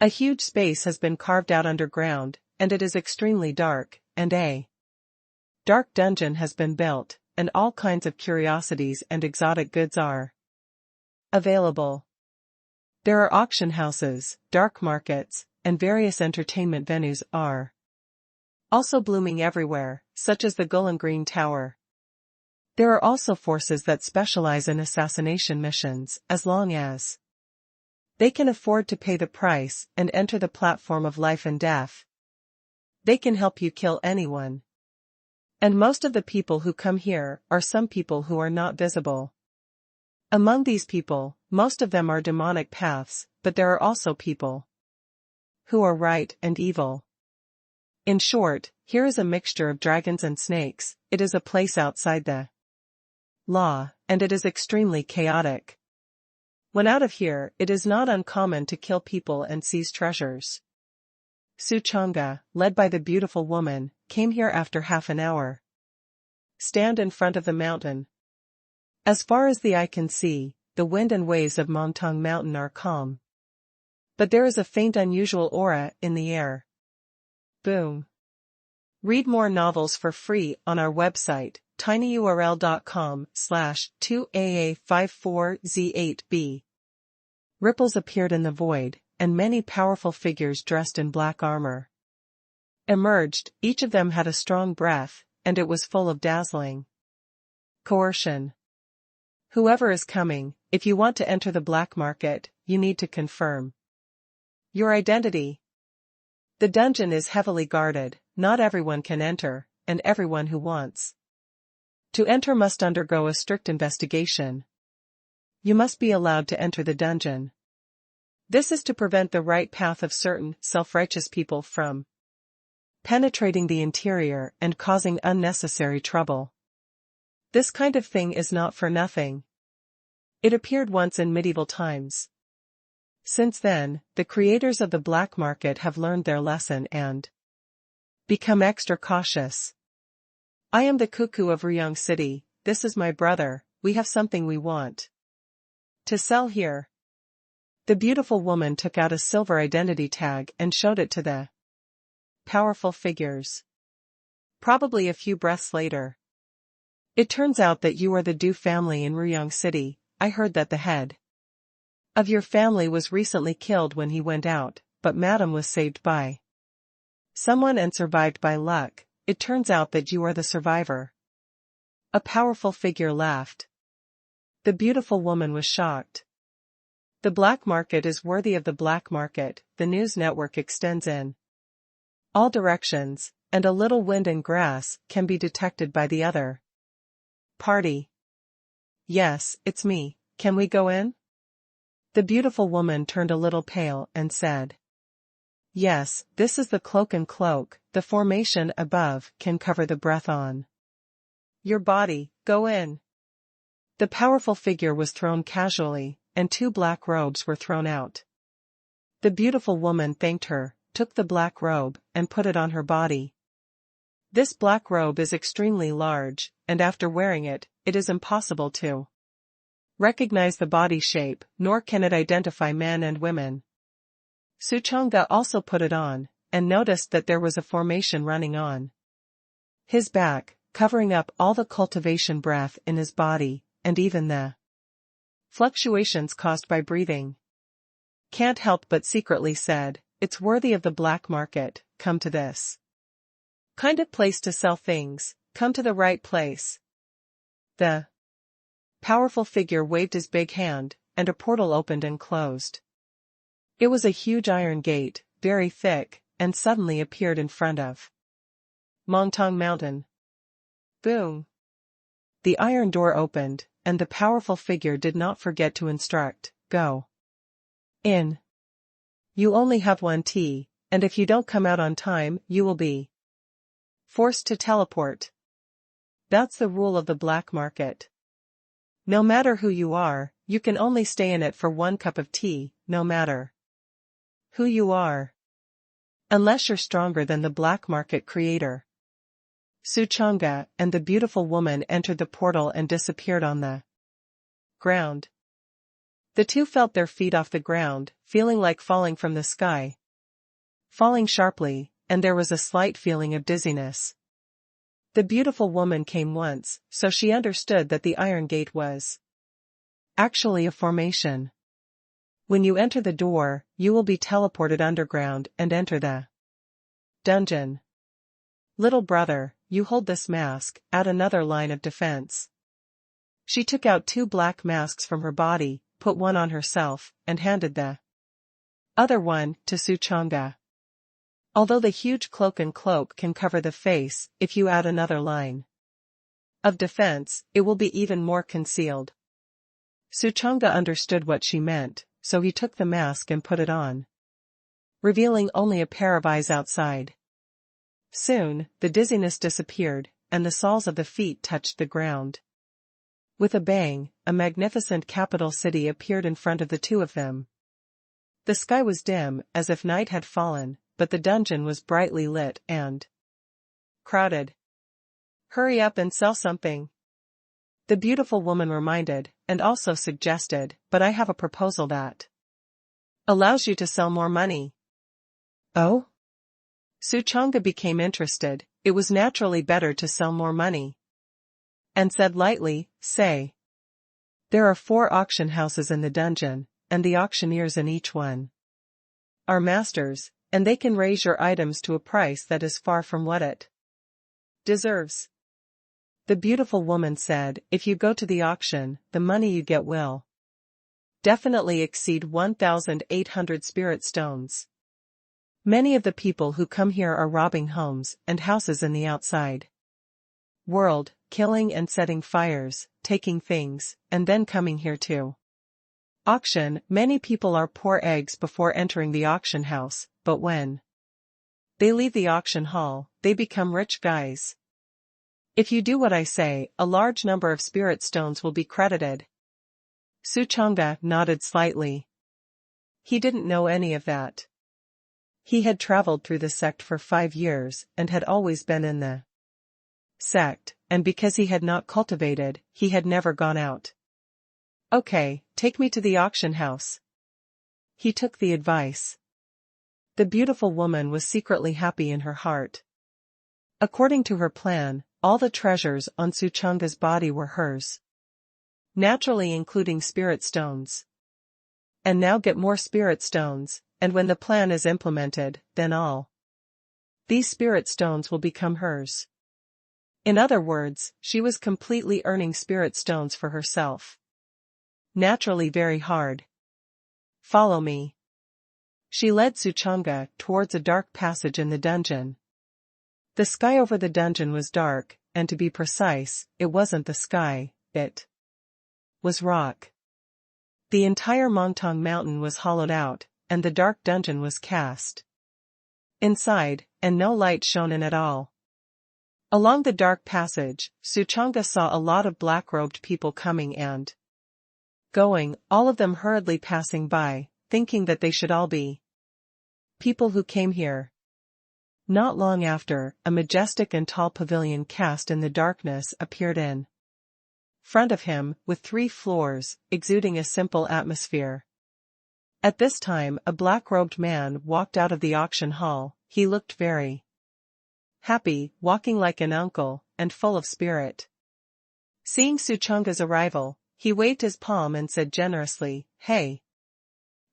Speaker 1: A huge space has been carved out underground, and it is extremely dark, and a dark dungeon has been built, and all kinds of curiosities and exotic goods are available. There are auction houses, dark markets, and various entertainment venues are also blooming everywhere, such as the Gulen Green Tower. There are also forces that specialize in assassination missions, as long as they can afford to pay the price and enter the platform of life and death. They can help you kill anyone. And most of the people who come here are some people who are not visible. Among these people, most of them are demonic paths, but there are also people who are right and evil. In short, here is a mixture of dragons and snakes. It is a place outside the law, and it is extremely chaotic. When out of here, it is not uncommon to kill people and seize treasures. Suchonga, led by the beautiful woman, came here after half an hour. Stand in front of the mountain. As far as the eye can see, the wind and waves of Montong Mountain are calm. But there is a faint unusual aura in the air. Boom. Read more novels for free on our website, tinyurl.com/2AA54Z8B. Ripples appeared in the void, and many powerful figures dressed in black armor emerged. Each of them had a strong breath, and it was full of dazzling coercion. Whoever is coming, if you want to enter the black market, you need to confirm your identity. The dungeon is heavily guarded. Not everyone can enter, and everyone who wants to enter must undergo a strict investigation. You must be allowed to enter the dungeon. This is to prevent the right path of certain self-righteous people from penetrating the interior and causing unnecessary trouble. This kind of thing is not for nothing. It appeared once in medieval times. Since then, the creators of the black market have learned their lesson and become extra cautious. I am the cuckoo of Ryong City. This is my brother. We have something we want to sell here. The beautiful woman took out a silver identity tag and showed it to the powerful figures. Probably a few breaths later. It turns out that you are the Du family in Ryong City. I heard that the head of your family was recently killed when he went out, but Madam was saved by someone and survived by luck. It turns out that you are the survivor. A powerful figure laughed. The beautiful woman was shocked. The black market is worthy of the black market. The news network extends in all directions, and a little wind and grass can be detected by the other party. Yes, it's me. Can we go in? The beautiful woman turned a little pale and said, yes, this is the cloak and cloak. The formation above can cover the breath on your body. Go in. The powerful figure was thrown casually, and 2 black robes were thrown out. The beautiful woman thanked her, took the black robe, and put it on her body. This black robe is extremely large, and after wearing it, it is impossible to recognize the body shape, nor can it identify men and women. Suchanga also put it on, and noticed that there was a formation running on his back, covering up all the cultivation breath in his body, and even the fluctuations caused by breathing. Can't help but secretly said, it's worthy of the black market, come to this kind of place to sell things, come to the right place. The powerful figure waved his big hand, and a portal opened and closed. It was a huge iron gate, very thick, and suddenly appeared in front of Mongtong Mountain. Boom! The iron door opened, and the powerful figure did not forget to instruct, go in. You only have one tea, and if you don't come out on time, you will be forced to teleport. That's the rule of the black market. No matter who you are, you can only stay in it for one cup of tea, no matter who you are. Unless you're stronger than the black market creator. Suchanga and the beautiful woman entered the portal and disappeared on the ground. The two felt their feet off the ground, feeling like falling from the sky. Falling sharply, and there was a slight feeling of dizziness. The beautiful woman came once, so she understood that the iron gate was actually a formation. When you enter the door, you will be teleported underground and enter the dungeon. Little brother, you hold this mask, add another line of defense. She took out 2 black masks from her body, put one on herself, and handed the other one to Suchanga. Although the huge cloak can cover the face, if you add another line of defense, it will be even more concealed. Suchanga understood what she meant, so he took the mask and put it on, revealing only a pair of eyes outside. Soon, the dizziness disappeared, and the soles of the feet touched the ground. With a bang, a magnificent capital city appeared in front of the two of them. The sky was dim, as if night had fallen, but the dungeon was brightly lit and crowded. Hurry up and sell something, the beautiful woman reminded, and also suggested, but I have a proposal that allows you to sell more money. Oh? Suchanga became interested. It was naturally better to sell more money. And said lightly, say. There are 4 auction houses in the dungeon, and the auctioneers in each one are masters, and they can raise your items to a price that is far from what it deserves. The beautiful woman said, if you go to the auction, the money you get will definitely exceed 1,800 spirit stones. Many of the people who come here are robbing homes and houses in the outside world, killing and setting fires, taking things, and then coming here to auction. Many people are poor eggs before entering the auction house, but when they leave the auction hall, they become rich guys. If you do what I say, a large number of spirit stones will be credited. Suchanga nodded slightly. He didn't know any of that. He had traveled through the sect for 5 years and had always been in the sect, and because he had not cultivated, he had never gone out. Okay, take me to the auction house. He took the advice. The beautiful woman was secretly happy in her heart. According to her plan, all the treasures on Suchanga's body were hers. Naturally including spirit stones. And now get more spirit stones, and when the plan is implemented, then all these spirit stones will become hers. In other words, she was completely earning spirit stones for herself. Naturally very hard. Follow me. She led Suchanga towards a dark passage in the dungeon. The sky over the dungeon was dark, and to be precise, it wasn't the sky, it was rock. The entire Mongtong Mountain was hollowed out, and the dark dungeon was cast inside, and no light shone in at all. Along the dark passage, Suchanga saw a lot of black-robed people coming and going, all of them hurriedly passing by, thinking that they should all be people who came here. Not long after, a majestic and tall pavilion cast in the darkness appeared in front of him, with 3 floors, exuding a simple atmosphere. At this time a black-robed man walked out of the auction hall. He looked very happy, walking like an uncle, and full of spirit. Seeing Suchunga's arrival, he waved his palm and said generously, "Hey,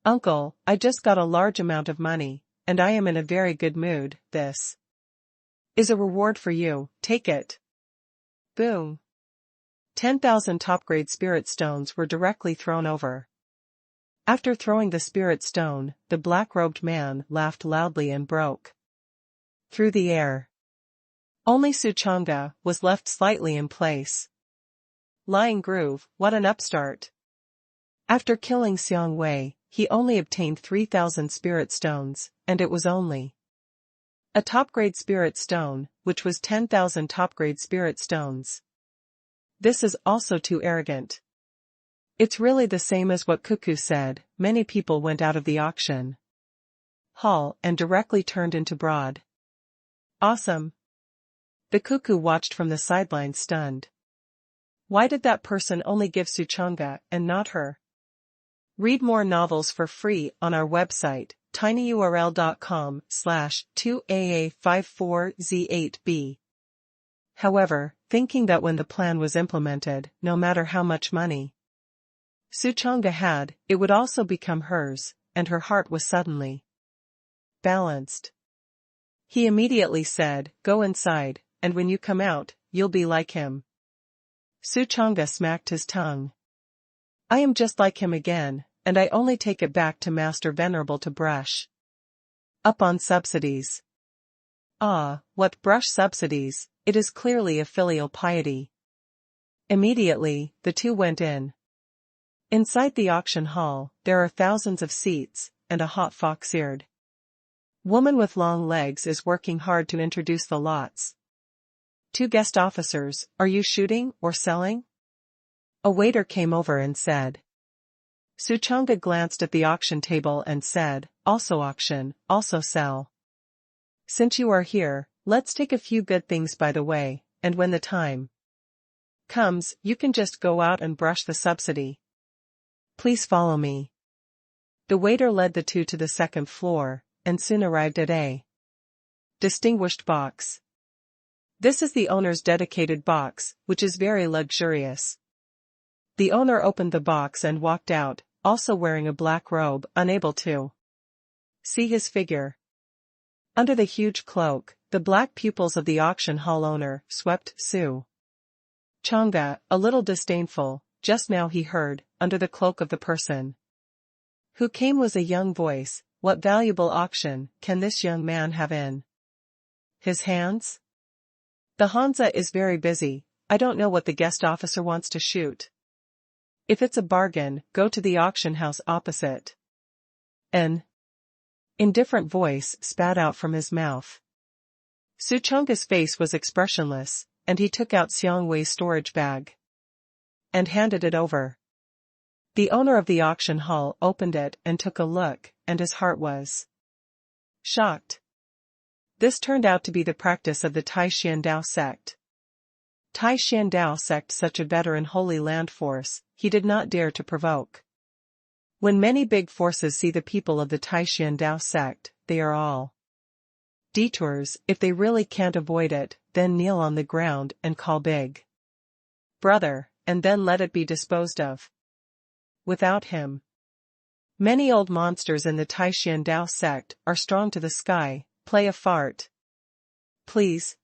Speaker 1: uncle, I just got a large amount of money, and I am in a very good mood. This is a reward for you, take it." Boom. 10,000 top-grade spirit stones were directly thrown over. After throwing the spirit stone, the black-robed man laughed loudly and broke through the air. Only Suchunga was left slightly in place. Lying groove, what an upstart. After killing Xiang Wei, he only obtained 3,000 spirit stones, and it was only a top-grade spirit stone, which was 10,000 top-grade spirit stones. This is also too arrogant. It's really the same as what Cuckoo said. Many people went out of the auction hall and directly turned into broad. Awesome. The Cuckoo watched from the sidelines stunned. Why did that person only give Suchunga and not her? Read more novels for free on our website, tinyurl.com/2aa54z8b. However, thinking that when the plan was implemented, no matter how much money Suchunga had, it would also become hers, and her heart was suddenly balanced. He immediately said, "Go inside, and when you come out, you'll be like him." Suchunga smacked his tongue. "I am just like him again, and I only take it back to Master Venerable to brush up on subsidies." Ah, what brush subsidies, it is clearly a filial piety. Immediately, the two went in. Inside the auction hall, there are thousands of seats, and a hot fox-eared woman with long legs is working hard to introduce the lots. 2 guest officers, are you shooting or selling? A waiter came over and said. Suchunga glanced at the auction table and said, also auction, also sell. Since you are here, let's take a few good things by the way, and when the time comes, you can just go out and brush the subsidy. Please follow me. The waiter led the two to the 2nd floor, and soon arrived at a distinguished box. This is the owner's dedicated box, which is very luxurious. The owner opened the box and walked out, also wearing a black robe, unable to see his figure. Under the huge cloak, the black pupils of the auction hall owner swept Suchunga, a little disdainful. Just now he heard, under the cloak of the person who came was a young voice. What valuable auction can this young man have in his hands? The Hansa is very busy. I don't know what the guest officer wants to shoot. If it's a bargain, go to the auction house opposite. An indifferent voice spat out from his mouth. Suchunga's face was expressionless, and he took out Xiang Wei's storage bag and handed it over. The owner of the auction hall opened it and took a look, and his heart was shocked. This turned out to be the practice of the Tai Xiandao sect. Tai Xiandao sect, such a veteran Holy Land force, he did not dare to provoke. When many big forces see the people of the Tai Xiandao sect, they are all detours. If they really can't avoid it, then kneel on the ground and call big brother, and then let it be disposed of. Without him, many old monsters in the Tai Xiandao sect are strong to the sky. Play a fart. Please.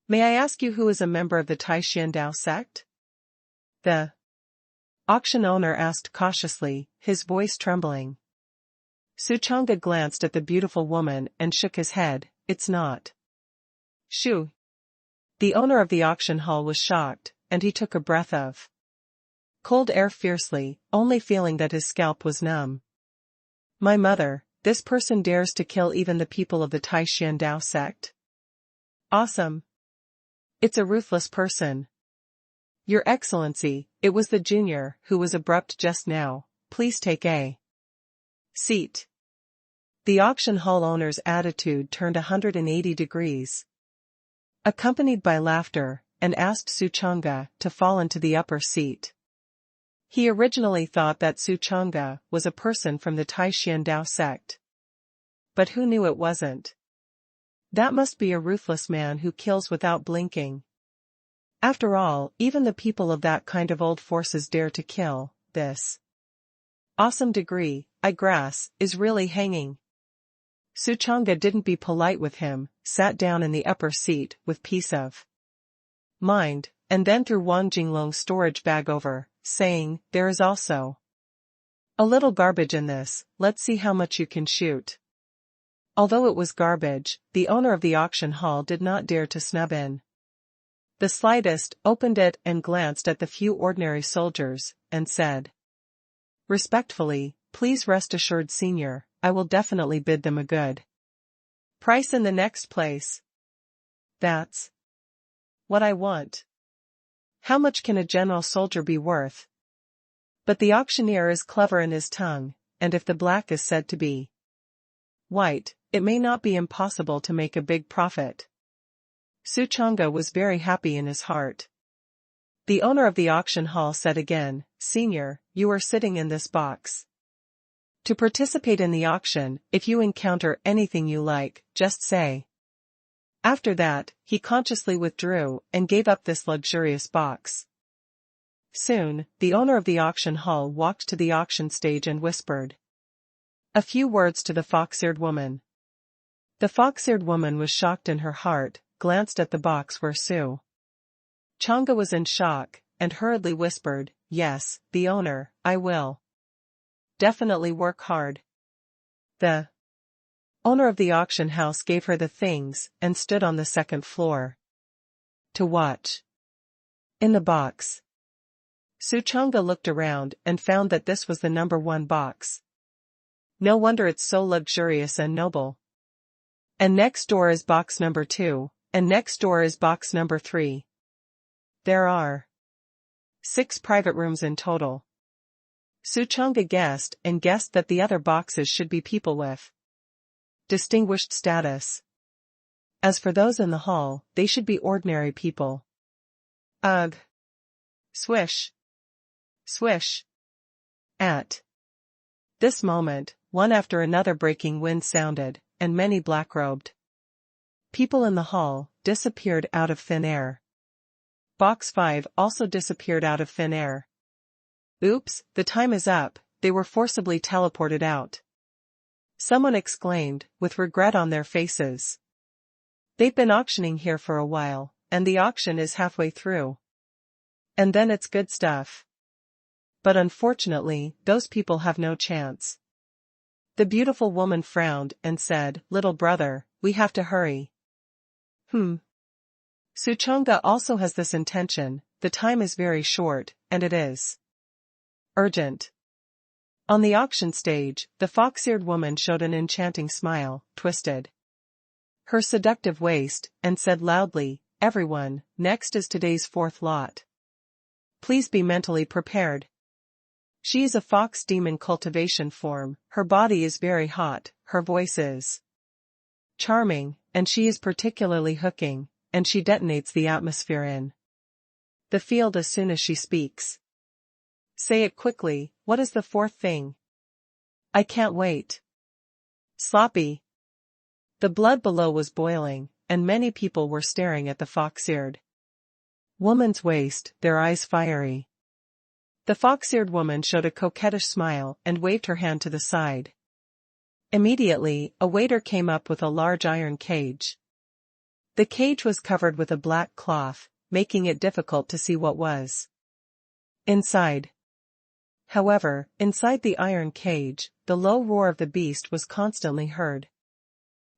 Speaker 1: May I ask you who is a member of the Tai Xiandao sect? The auction owner asked cautiously, his voice trembling. Suchunga glanced at the beautiful woman and shook his head. It's not Shu. The owner of the auction hall was shocked, and he took a breath of cold air fiercely, only feeling that his scalp was numb. My mother, this person dares to kill even the people of the Tai Xiandao sect? Awesome. It's a ruthless person. Your Excellency, it was the junior who was abrupt just now. Please take a seat. The auction hall owner's attitude turned 180 degrees. Accompanied by laughter, and asked Suchanga to fall into the upper seat. He originally thought that Suchanga was a person from the Taishan Dao sect. But who knew it wasn't? That must be a ruthless man who kills without blinking. After all, even the people of that kind of old forces dare to kill. This awesome degree, is really hanging. Suchanga didn't be polite with him, sat down in the upper seat with peace of mind, and then threw Wang Jinglong's storage bag over, saying, "There is also a little garbage in this, let's see how much you can shoot." Although it was garbage, the owner of the auction hall did not dare to snub in the slightest, opened it and glanced at the few ordinary soldiers, and said, "Respectfully, please rest assured, Senior, I will definitely bid them a good price in the next place. That's what I want. How much can a general soldier be worth?" But the auctioneer is clever in his tongue, and if the black is said to be white, it may not be impossible to make a big profit. Suchanga was very happy in his heart. The owner of the auction hall said again, "Senior, you are sitting in this box to participate in the auction. If you encounter anything you like, just say." After that, he consciously withdrew and gave up this luxurious box. Soon, the owner of the auction hall walked to the auction stage and whispered a few words to the fox-eared woman. The fox-eared woman was shocked in her heart, glanced at the box where Suchanga was in shock, and hurriedly whispered, "Yes, the owner, I will definitely work hard." The owner of the auction house gave her the things and stood on the second floor to watch. In the box, Suchanga looked around and found that this was the number 1 box. No wonder it's so luxurious and noble. And next door is box number 2, and next door is box number 3. There are 6 private rooms in total. Suchanga guessed that the other boxes should be people with distinguished status. As for those in the hall, they should be ordinary people. Ugh! Swish! Swish! At this moment, one after another breaking wind sounded, and many black-robed people in the hall disappeared out of thin air. Box 5 also disappeared out of thin air. "Oops, the time is up," they were forcibly teleported out. Someone exclaimed, with regret on their faces. "They've been auctioning here for a while, and the auction is halfway through. And then it's good stuff. But unfortunately, those people have no chance." The beautiful woman frowned and said, "Little brother, we have to hurry." Suchanga also has this intention, the time is very short, and it is urgent. On the auction stage, the fox-eared woman showed an enchanting smile, twisted her seductive waist, and said loudly, "Everyone, next is today's 4th lot. Please be mentally prepared. She is a fox demon cultivation form, her body is very hot, her voice is charming, and she is particularly hooking, and she detonates the atmosphere in the field as soon as she speaks. Say it quickly, what is the 4th thing? I can't wait." Sloppy. The blood below was boiling, and many people were staring at the fox-eared woman's waist, their eyes fiery. The fox-eared woman showed a coquettish smile and waved her hand to the side. Immediately, a waiter came up with a large iron cage. The cage was covered with a black cloth, making it difficult to see what was inside. However, inside the iron cage, the low roar of the beast was constantly heard.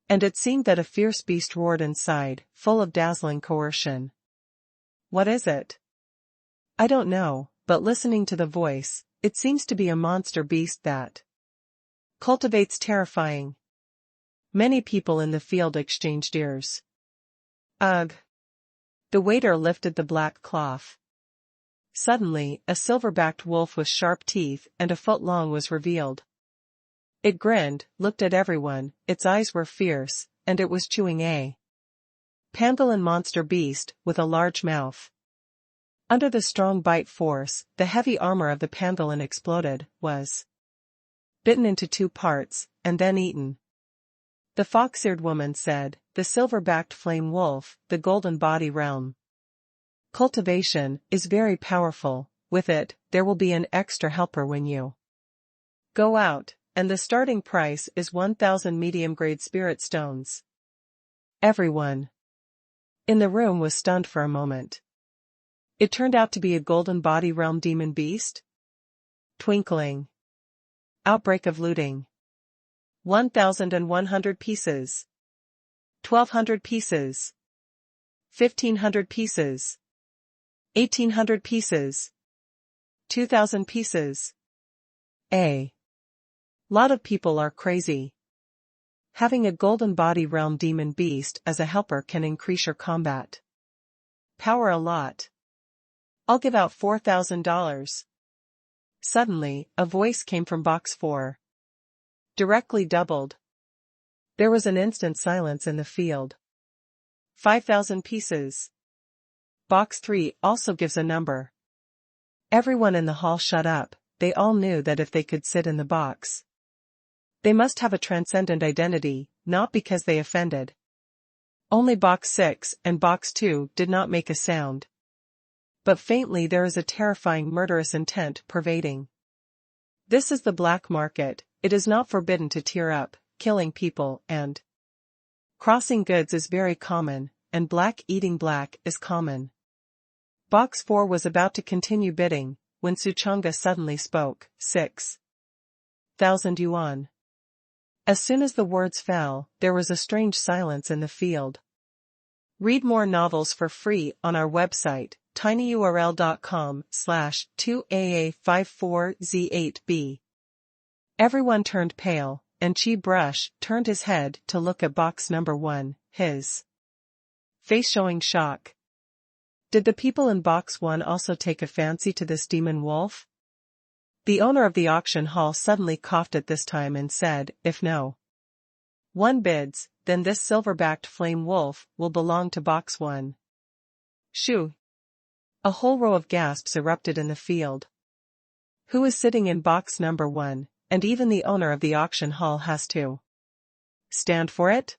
Speaker 1: And it seemed that a fierce beast roared inside, full of dazzling coercion. What is it? I don't know, but listening to the voice, it seems to be a monster beast that cultivates terrifying. Many people in the field exchanged ears. Ugh! The waiter lifted the black cloth. Suddenly, a silver-backed wolf with sharp teeth and a foot long was revealed. It grinned, looked at everyone, its eyes were fierce, and it was chewing a Pangolin monster beast, with a large mouth. Under the strong bite force, the heavy armor of the pangolin exploded, was bitten into 2 parts, and then eaten. The fox-eared woman said, the silver-backed flame wolf, the golden body realm. Cultivation is very powerful. With it, there will be an extra helper when you go out, and the starting price is 1,000 medium-grade spirit stones. Everyone in the room was stunned for a moment. It turned out to be a golden body realm demon beast? Twinkling. Outbreak of looting. 1,100 pieces. 1,200 pieces. 1,500 pieces. 1,800 pieces. 2,000 pieces. A lot of people are crazy. Having a golden body realm demon beast as a helper can increase your combat power a lot. I'll give out $4,000. Suddenly, a voice came from box 4. Directly doubled. There was an instant silence in the field. 5,000 pieces. Box 3 also gives a number. Everyone in the hall shut up. They all knew that if they could sit in the box, they must have a transcendent identity, not because they offended. Only box 6 and box 2 did not make a sound. But faintly there is a terrifying murderous intent pervading. This is the black market. It is not forbidden to tear up, killing people, and crossing goods is very common, and black eating black is common. Box 4 was about to continue bidding, when Suchanga suddenly spoke. 6,000 yuan. As soon as the words fell, there was a strange silence in the field. Read more novels for free on our website, tinyurl.com/2aa54z8b. Everyone turned pale, and Chi Brush turned his head to look at box number 1, his face showing shock. Did the people in box 1 also take a fancy to this demon wolf? The owner of the auction hall suddenly coughed at this time and said, if no one bids, then this silver-backed flame wolf will belong to box 1. Shoo! A whole row of gasps erupted in the field. Who is sitting in box number 1, and even the owner of the auction hall has to stand for it?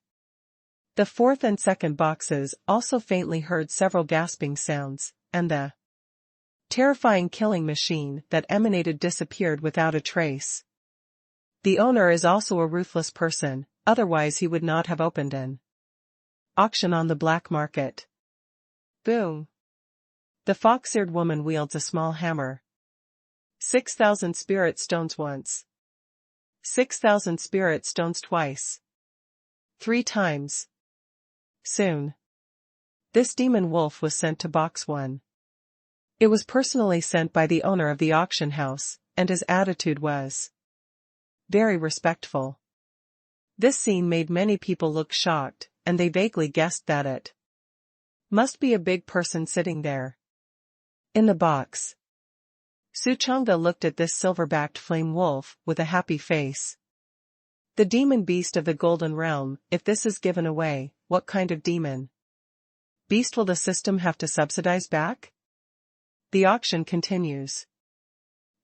Speaker 1: The 4th and 2nd boxes also faintly heard several gasping sounds, and the terrifying killing machine that emanated disappeared without a trace. The owner is also a ruthless person, otherwise he would not have opened an auction on the black market. Boom! The fox-eared woman wields a small hammer. 6,000 spirit stones once. 6,000 spirit stones twice. 3 times. Soon. This demon wolf was sent to box 1. It was personally sent by the owner of the auction house, and his attitude was very respectful. This scene made many people look shocked, and they vaguely guessed that it must be a big person sitting there in the box. Suchanga looked at this silver-backed flame wolf with a happy face. The demon beast of the golden realm. If this is given away, what kind of demon beast will the system have to subsidize back? The auction continues.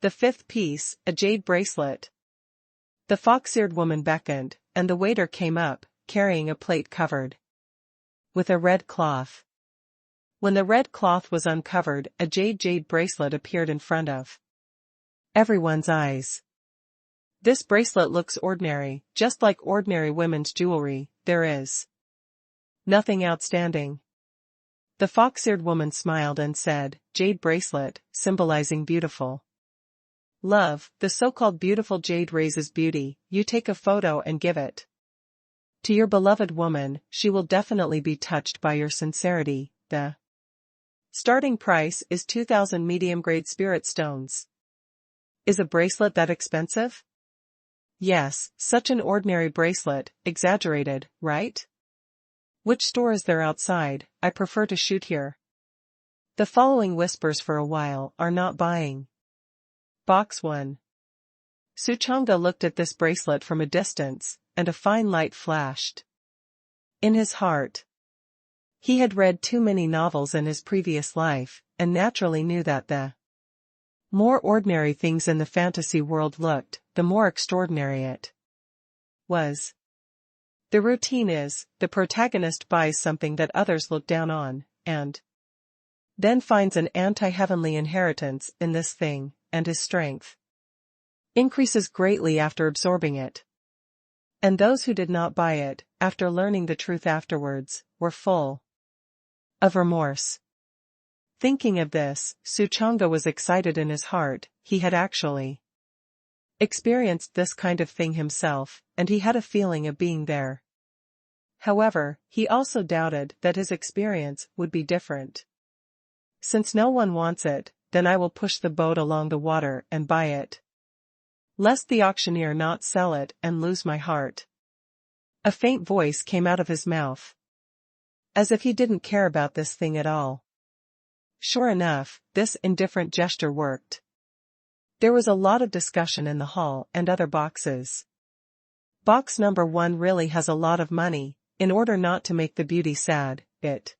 Speaker 1: The 5th piece, a jade bracelet. The fox-eared woman beckoned, and the waiter came up, carrying a plate covered with a red cloth. When the red cloth was uncovered, a jade bracelet appeared in front of everyone's eyes. This bracelet looks ordinary, just like ordinary women's jewelry. There is nothing outstanding. The fox-eared woman smiled and said, jade bracelet, symbolizing beautiful love. The so-called beautiful jade raises beauty. You take a photo and give it to your beloved woman. She will definitely be touched by your sincerity. The starting price is 2,000 medium-grade spirit stones. Is a bracelet that expensive? Yes, such an ordinary bracelet, exaggerated, right? Which store is there outside? I prefer to shoot here. The following whispers for a while are not buying. Box 1. Suchanga looked at this bracelet from a distance, and a fine light flashed in his heart. He had read too many novels in his previous life, and naturally knew that the more ordinary things in the fantasy world looked, the more extraordinary it was. The routine is, the protagonist buys something that others look down on, and then finds an anti-heavenly inheritance in this thing, and his strength increases greatly after absorbing it. And those who did not buy it, after learning the truth afterwards, were full of remorse. Thinking of this, Suchanga was excited in his heart. He had actually experienced this kind of thing himself, and he had a feeling of being there. However, he also doubted that his experience would be different. Since no one wants it, then I will push the boat along the water and buy it, lest the auctioneer not sell it and lose my heart. A faint voice came out of his mouth, as if he didn't care about this thing at all. Sure enough, this indifferent gesture worked. There was a lot of discussion in the hall and other boxes. Box number 1 really has a lot of money. In order not to make the beauty sad, it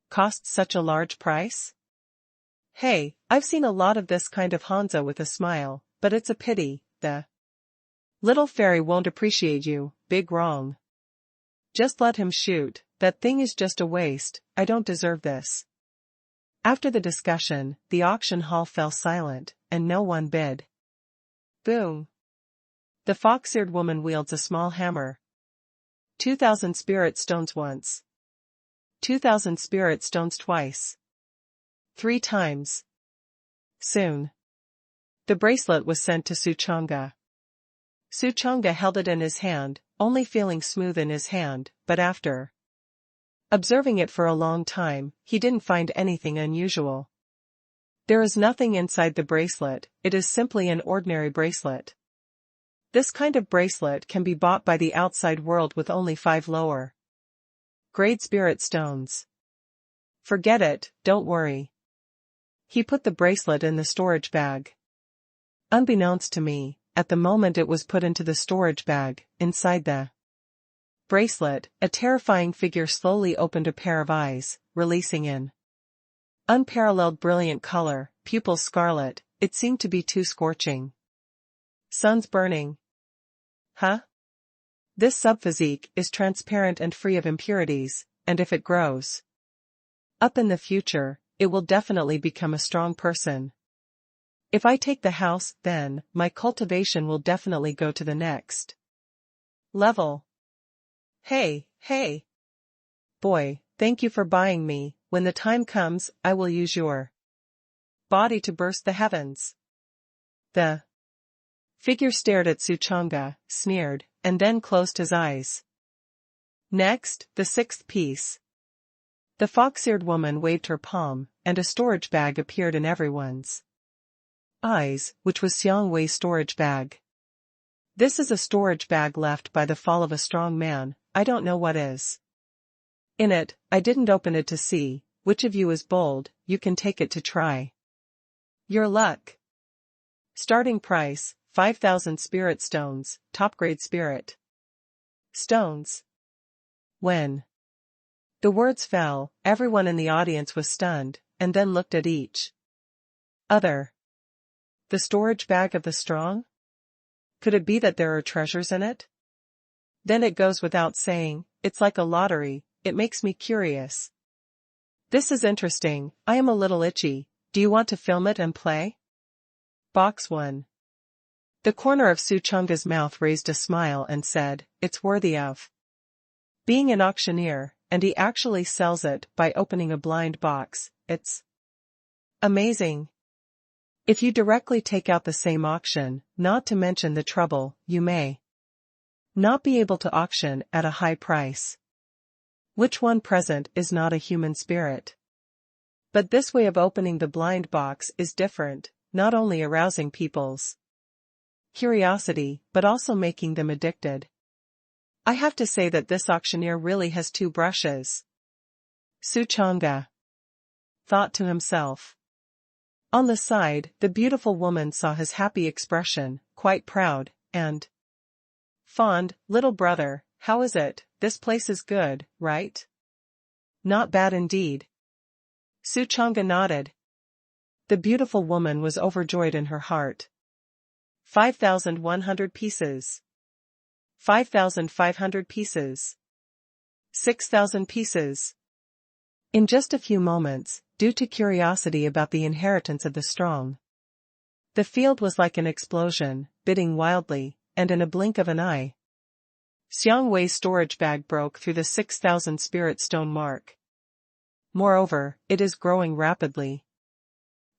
Speaker 1: costs such a large price? Hey, I've seen a lot of this kind of Hanzo with a smile, but it's a pity, the little fairy won't appreciate you. Big wrong. Just let him shoot, that thing is just a waste, I don't deserve this. After the discussion, the auction hall fell silent, and no one bid. Boom. The fox-eared woman wields a small hammer. 2,000 spirit stones once. 2,000 spirit stones twice. 3 times. Soon. The bracelet was sent to Suchanga. Suchanga held it in his hand, only feeling smooth in his hand, but after observing it for a long time, he didn't find anything unusual. There is nothing inside the bracelet, it is simply an ordinary bracelet. This kind of bracelet can be bought by the outside world with only 5 lower grade spirit stones. Forget it, don't worry. He put the bracelet in the storage bag. Unbeknownst to me, at the moment it was put into the storage bag, inside the bracelet, a terrifying figure slowly opened a pair of eyes, releasing in unparalleled brilliant color, pupils scarlet. It seemed to be too scorching. Sun's burning. Huh? This subphysique is transparent and free of impurities, and if it grows up in the future, it will definitely become a strong person. If I take the house, then my cultivation will definitely go to the next level. Hey, boy, thank you for buying me. When the time comes, I will use your body to burst the heavens. The figure stared at Suchanga, sneered, and then closed his eyes. Next, the 6th piece. The fox-eared woman waved her palm, and a storage bag appeared in everyone's eyes, which was Xiang Wei's storage bag. This is a storage bag left by the fall of a strong man, I don't know what is in it, I didn't open it to see. Which of you is bold, you can take it to try your luck. Starting price, 5,000 spirit stones, top grade spirit stones. When the words fell, everyone in the audience was stunned, and then looked at each other. The storage bag of the strong? Could it be that there are treasures in it? Then it goes without saying, it's like a lottery, it makes me curious. This is interesting, I am a little itchy, do you want to film it and play? Box 1. The corner of Suchanga's mouth raised a smile and said, it's worthy of being an auctioneer, and he actually sells it by opening a blind box, it's amazing. If you directly take out the same auction, not to mention the trouble, you may not be able to auction at a high price. Which one present is not a human spirit? But this way of opening the blind box is different, not only arousing people's curiosity, but also making them addicted. I have to say that this auctioneer really has 2 brushes. Suchanga thought to himself. On the side, the beautiful woman saw his happy expression, quite proud, and fond. Little brother, how is it? This place is good, right? Not bad indeed. Su Chang'e nodded. The beautiful woman was overjoyed in her heart. 5,100 pieces. 5,500 pieces. 6,000 pieces. In just a few moments, due to curiosity about the inheritance of the strong, the field was like an explosion, bidding wildly, and in a blink of an eye, Xiang Wei's storage bag broke through the 6,000 spirit stone mark. Moreover, it is growing rapidly.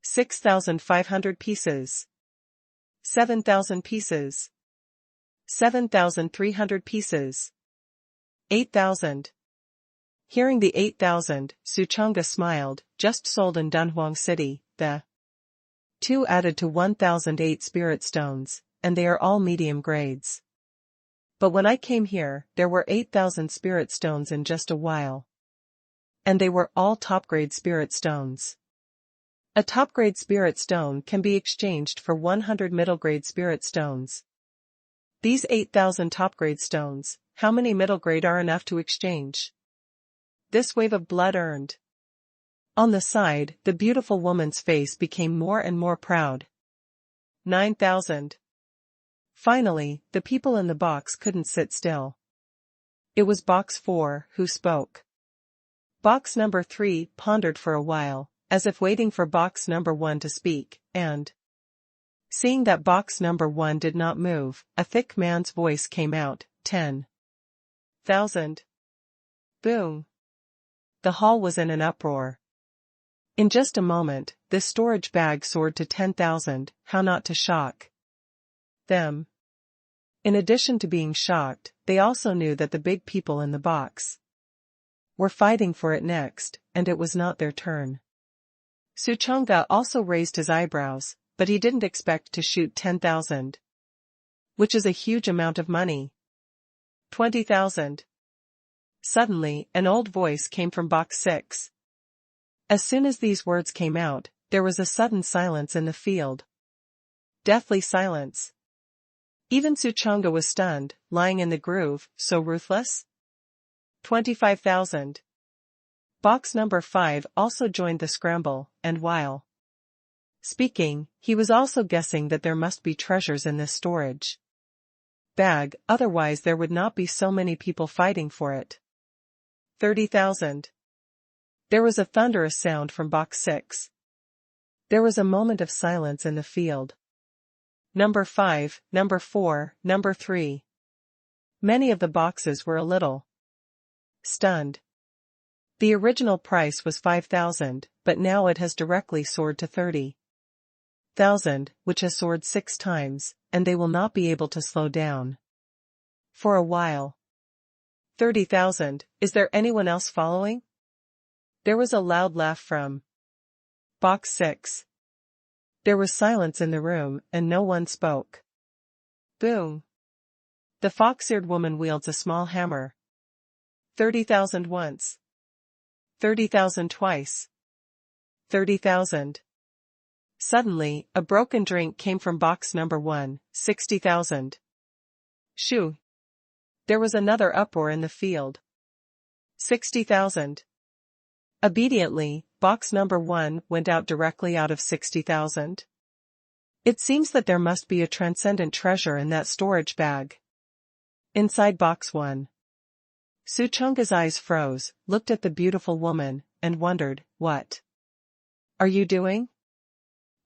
Speaker 1: 6,500 pieces. 7,000 pieces. 7,300 pieces. 8,000. Hearing the 8,000, Su Chang'e smiled. Just sold in Dunhuang City, the 2 added to 1,008 spirit stones, and they are all medium grades. But when I came here, there were 8,000 spirit stones in just a while. And they were all top-grade spirit stones. A top-grade spirit stone can be exchanged for 100 middle-grade spirit stones. These 8,000 top-grade stones, how many middle-grade are enough to exchange? This wave of blood earned. On the side, the beautiful woman's face became more and more proud. 9,000. Finally, the people in the box couldn't sit still. It was box 4 who spoke. Box number 3 pondered for a while, as if waiting for box number 1 to speak, and seeing that box number 1 did not move, a thick man's voice came out. 10,000. Boom. The hall was in an uproar. In just a moment, this storage bag soared to 10,000, how not to shock them? In addition to being shocked, they also knew that the big people in the box were fighting for it next, and it was not their turn. Su Chang'e also raised his eyebrows, but he didn't expect to shoot 10,000. Which is a huge amount of money. 20,000. Suddenly, an old voice came from box 6. As soon as these words came out, there was a sudden silence in the field. Deathly silence. Even Su Chang'e was stunned, lying in the groove, so ruthless? 25,000. Box number 5 also joined the scramble, and while speaking, he was also guessing that there must be treasures in this storage bag, otherwise there would not be so many people fighting for it. 30,000. There was a thunderous sound from box 6. There was a moment of silence in the field. Number 5, number 4, number 3. Many of the boxes were a little stunned. The original price was 5,000, but now it has directly soared to 30,000, which has soared 6 times, and they will not be able to slow down for a while. 30,000, is there anyone else following? There was a loud laugh from box 6. There was silence in the room, and no one spoke. Boom. The fox-eared woman wields a small hammer. 30,000 once. 30,000 twice. 30,000. Suddenly, a broken drink came from box number 1, 60,000. Shoo. There was another uproar in the field. 60,000. Obediently, box number 1 went out directly out of 60,000. It seems that there must be a transcendent treasure in that storage bag. Inside box 1. Su Chang'e's eyes froze, looked at the beautiful woman, and wondered, what are you doing?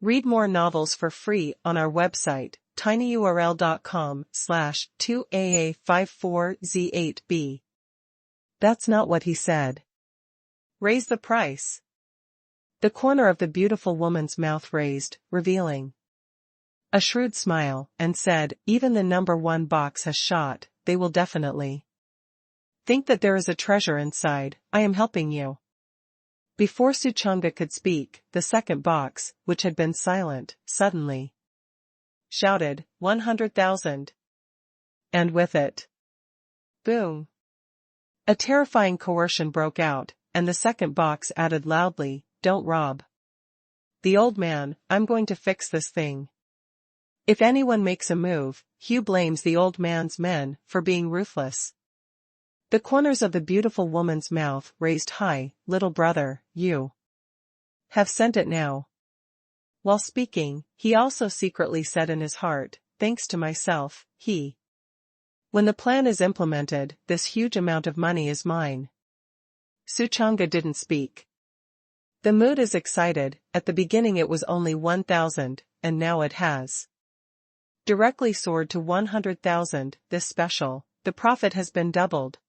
Speaker 1: Read more novels for free on our website, tinyurl.com/2aa54z8b. That's not what he said. Raise the price. The corner of the beautiful woman's mouth raised, revealing a shrewd smile, and said, even the number 1 box has shot, they will definitely think that there is a treasure inside. I am helping you. Before Su Chang'e could speak, the second box, which had been silent, suddenly shouted, 100,000. And with it, boom. A terrifying coercion broke out, and the second box added loudly, don't rob the old man, I'm going to fix this thing. If anyone makes a move, Hugh blames the old man's men for being ruthless. The corners of the beautiful woman's mouth raised high. Little brother, you have sent it now. While speaking, he also secretly said in his heart, thanks to myself, when the plan is implemented, this huge amount of money is mine. Suchanga didn't speak. The mood is excited. At the beginning it was only 1,000, and now it has directly soared to 100,000. This special, the profit has been doubled.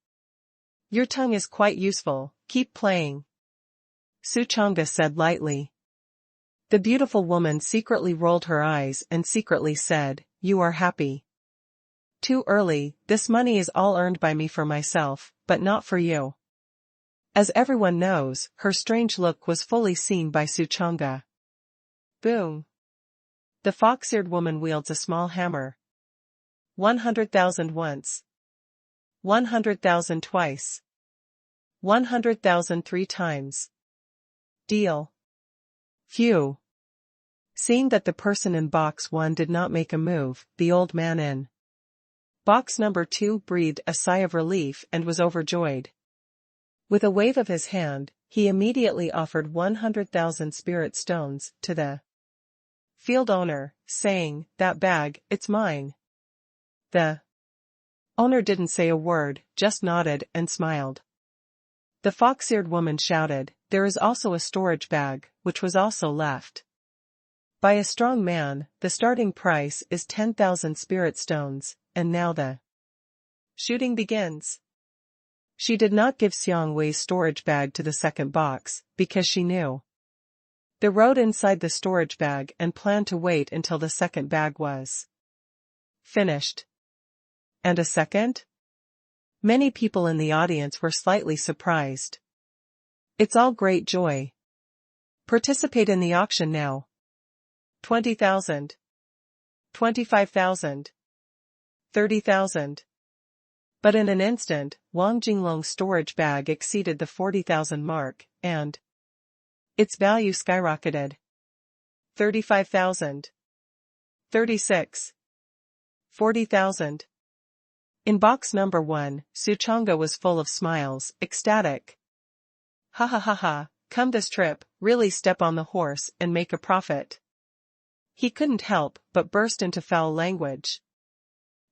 Speaker 1: Your tongue is quite useful, keep playing, Suchanga said lightly. The beautiful woman secretly rolled her eyes and secretly said, you are happy. Too early, this money is all earned by me for myself, but not for you. As everyone knows, her strange look was fully seen by Suchanga. Boom. The fox-eared woman wields a small hammer. 100,000 once. 100,000 twice. 100,000 three times. Deal. Phew. Seeing that the person in box 1 did not make a move, the old man in box number 2 breathed a sigh of relief and was overjoyed. With a wave of his hand, he immediately offered 100,000 spirit stones to the field owner, saying, that bag, it's mine. The owner didn't say a word, just nodded and smiled. The fox-eared woman shouted, there is also a storage bag, which was also left by a strong man. The starting price is 10,000 spirit stones, and now the shooting begins. She did not give Xiang Wei's storage bag to the second box, because she knew the road inside the storage bag and planned to wait until the second bag was finished. And a second? Many people in the audience were slightly surprised. It's all great joy. Participate in the auction now. 20,000. 25,000. 30,000. But in an instant, Wang Jinglong's storage bag exceeded the 40,000 mark, and its value skyrocketed. 35,000. 36. 40,000. In box number 1, Suchanga was full of smiles, ecstatic. Ha ha ha ha, come this trip, really step on the horse and make a profit. He couldn't help but burst into foul language.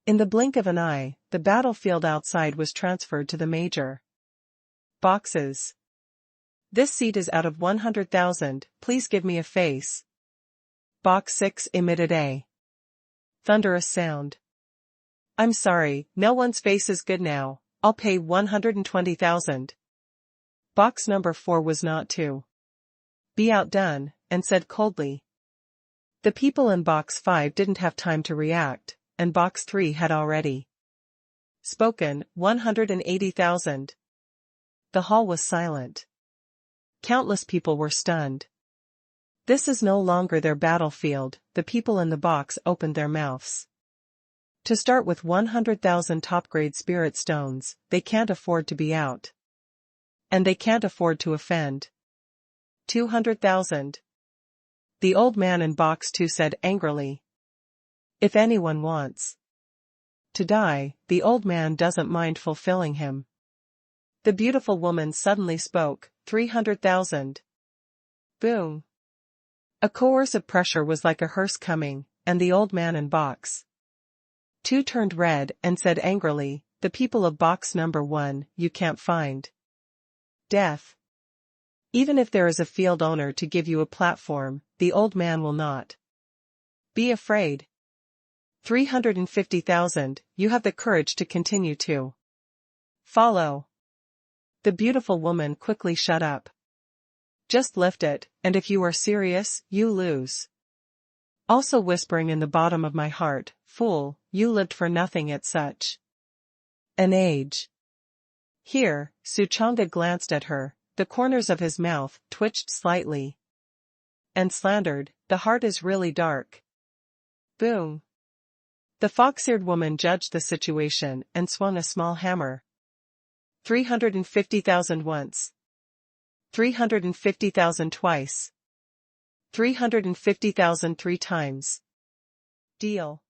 Speaker 1: In the blink of an eye, the battlefield outside was transferred to the major boxes. This seat is out of 100,000, please give me a face. Box 6 emitted a thunderous sound. I'm sorry, no one's face is good now, I'll pay 120,000. Box number 4 was not to be outdone, and said coldly. The people in box 5 didn't have time to react, and box 3 had already spoken, 180,000. The hall was silent. Countless people were stunned. This is no longer their battlefield. The people in the box opened their mouths. To start with 100,000 top-grade spirit stones, they can't afford to be out. And they can't afford to offend. 200,000. The old man in box 2 said angrily. If anyone wants to die, the old man doesn't mind fulfilling him. The beautiful woman suddenly spoke, 300,000. Boom. A coercive pressure was like a hearse coming, and the old man in box 2 turned red and said angrily, the people of box number 1, you can't find death. Even if there is a field owner to give you a platform, the old man will not be afraid. 350,000, you have the courage to continue to follow. The beautiful woman quickly shut up. Just lift it, and if you are serious, you lose. Also whispering in the bottom of my heart, fool, you lived for nothing at such an age. Here, Suchanga glanced at her, the corners of his mouth twitched slightly. And slandered, the heart is really dark. Boom. The fox-eared woman judged the situation and swung a small hammer. 350,000 once. 350,000 twice. 350,000 three times. Deal.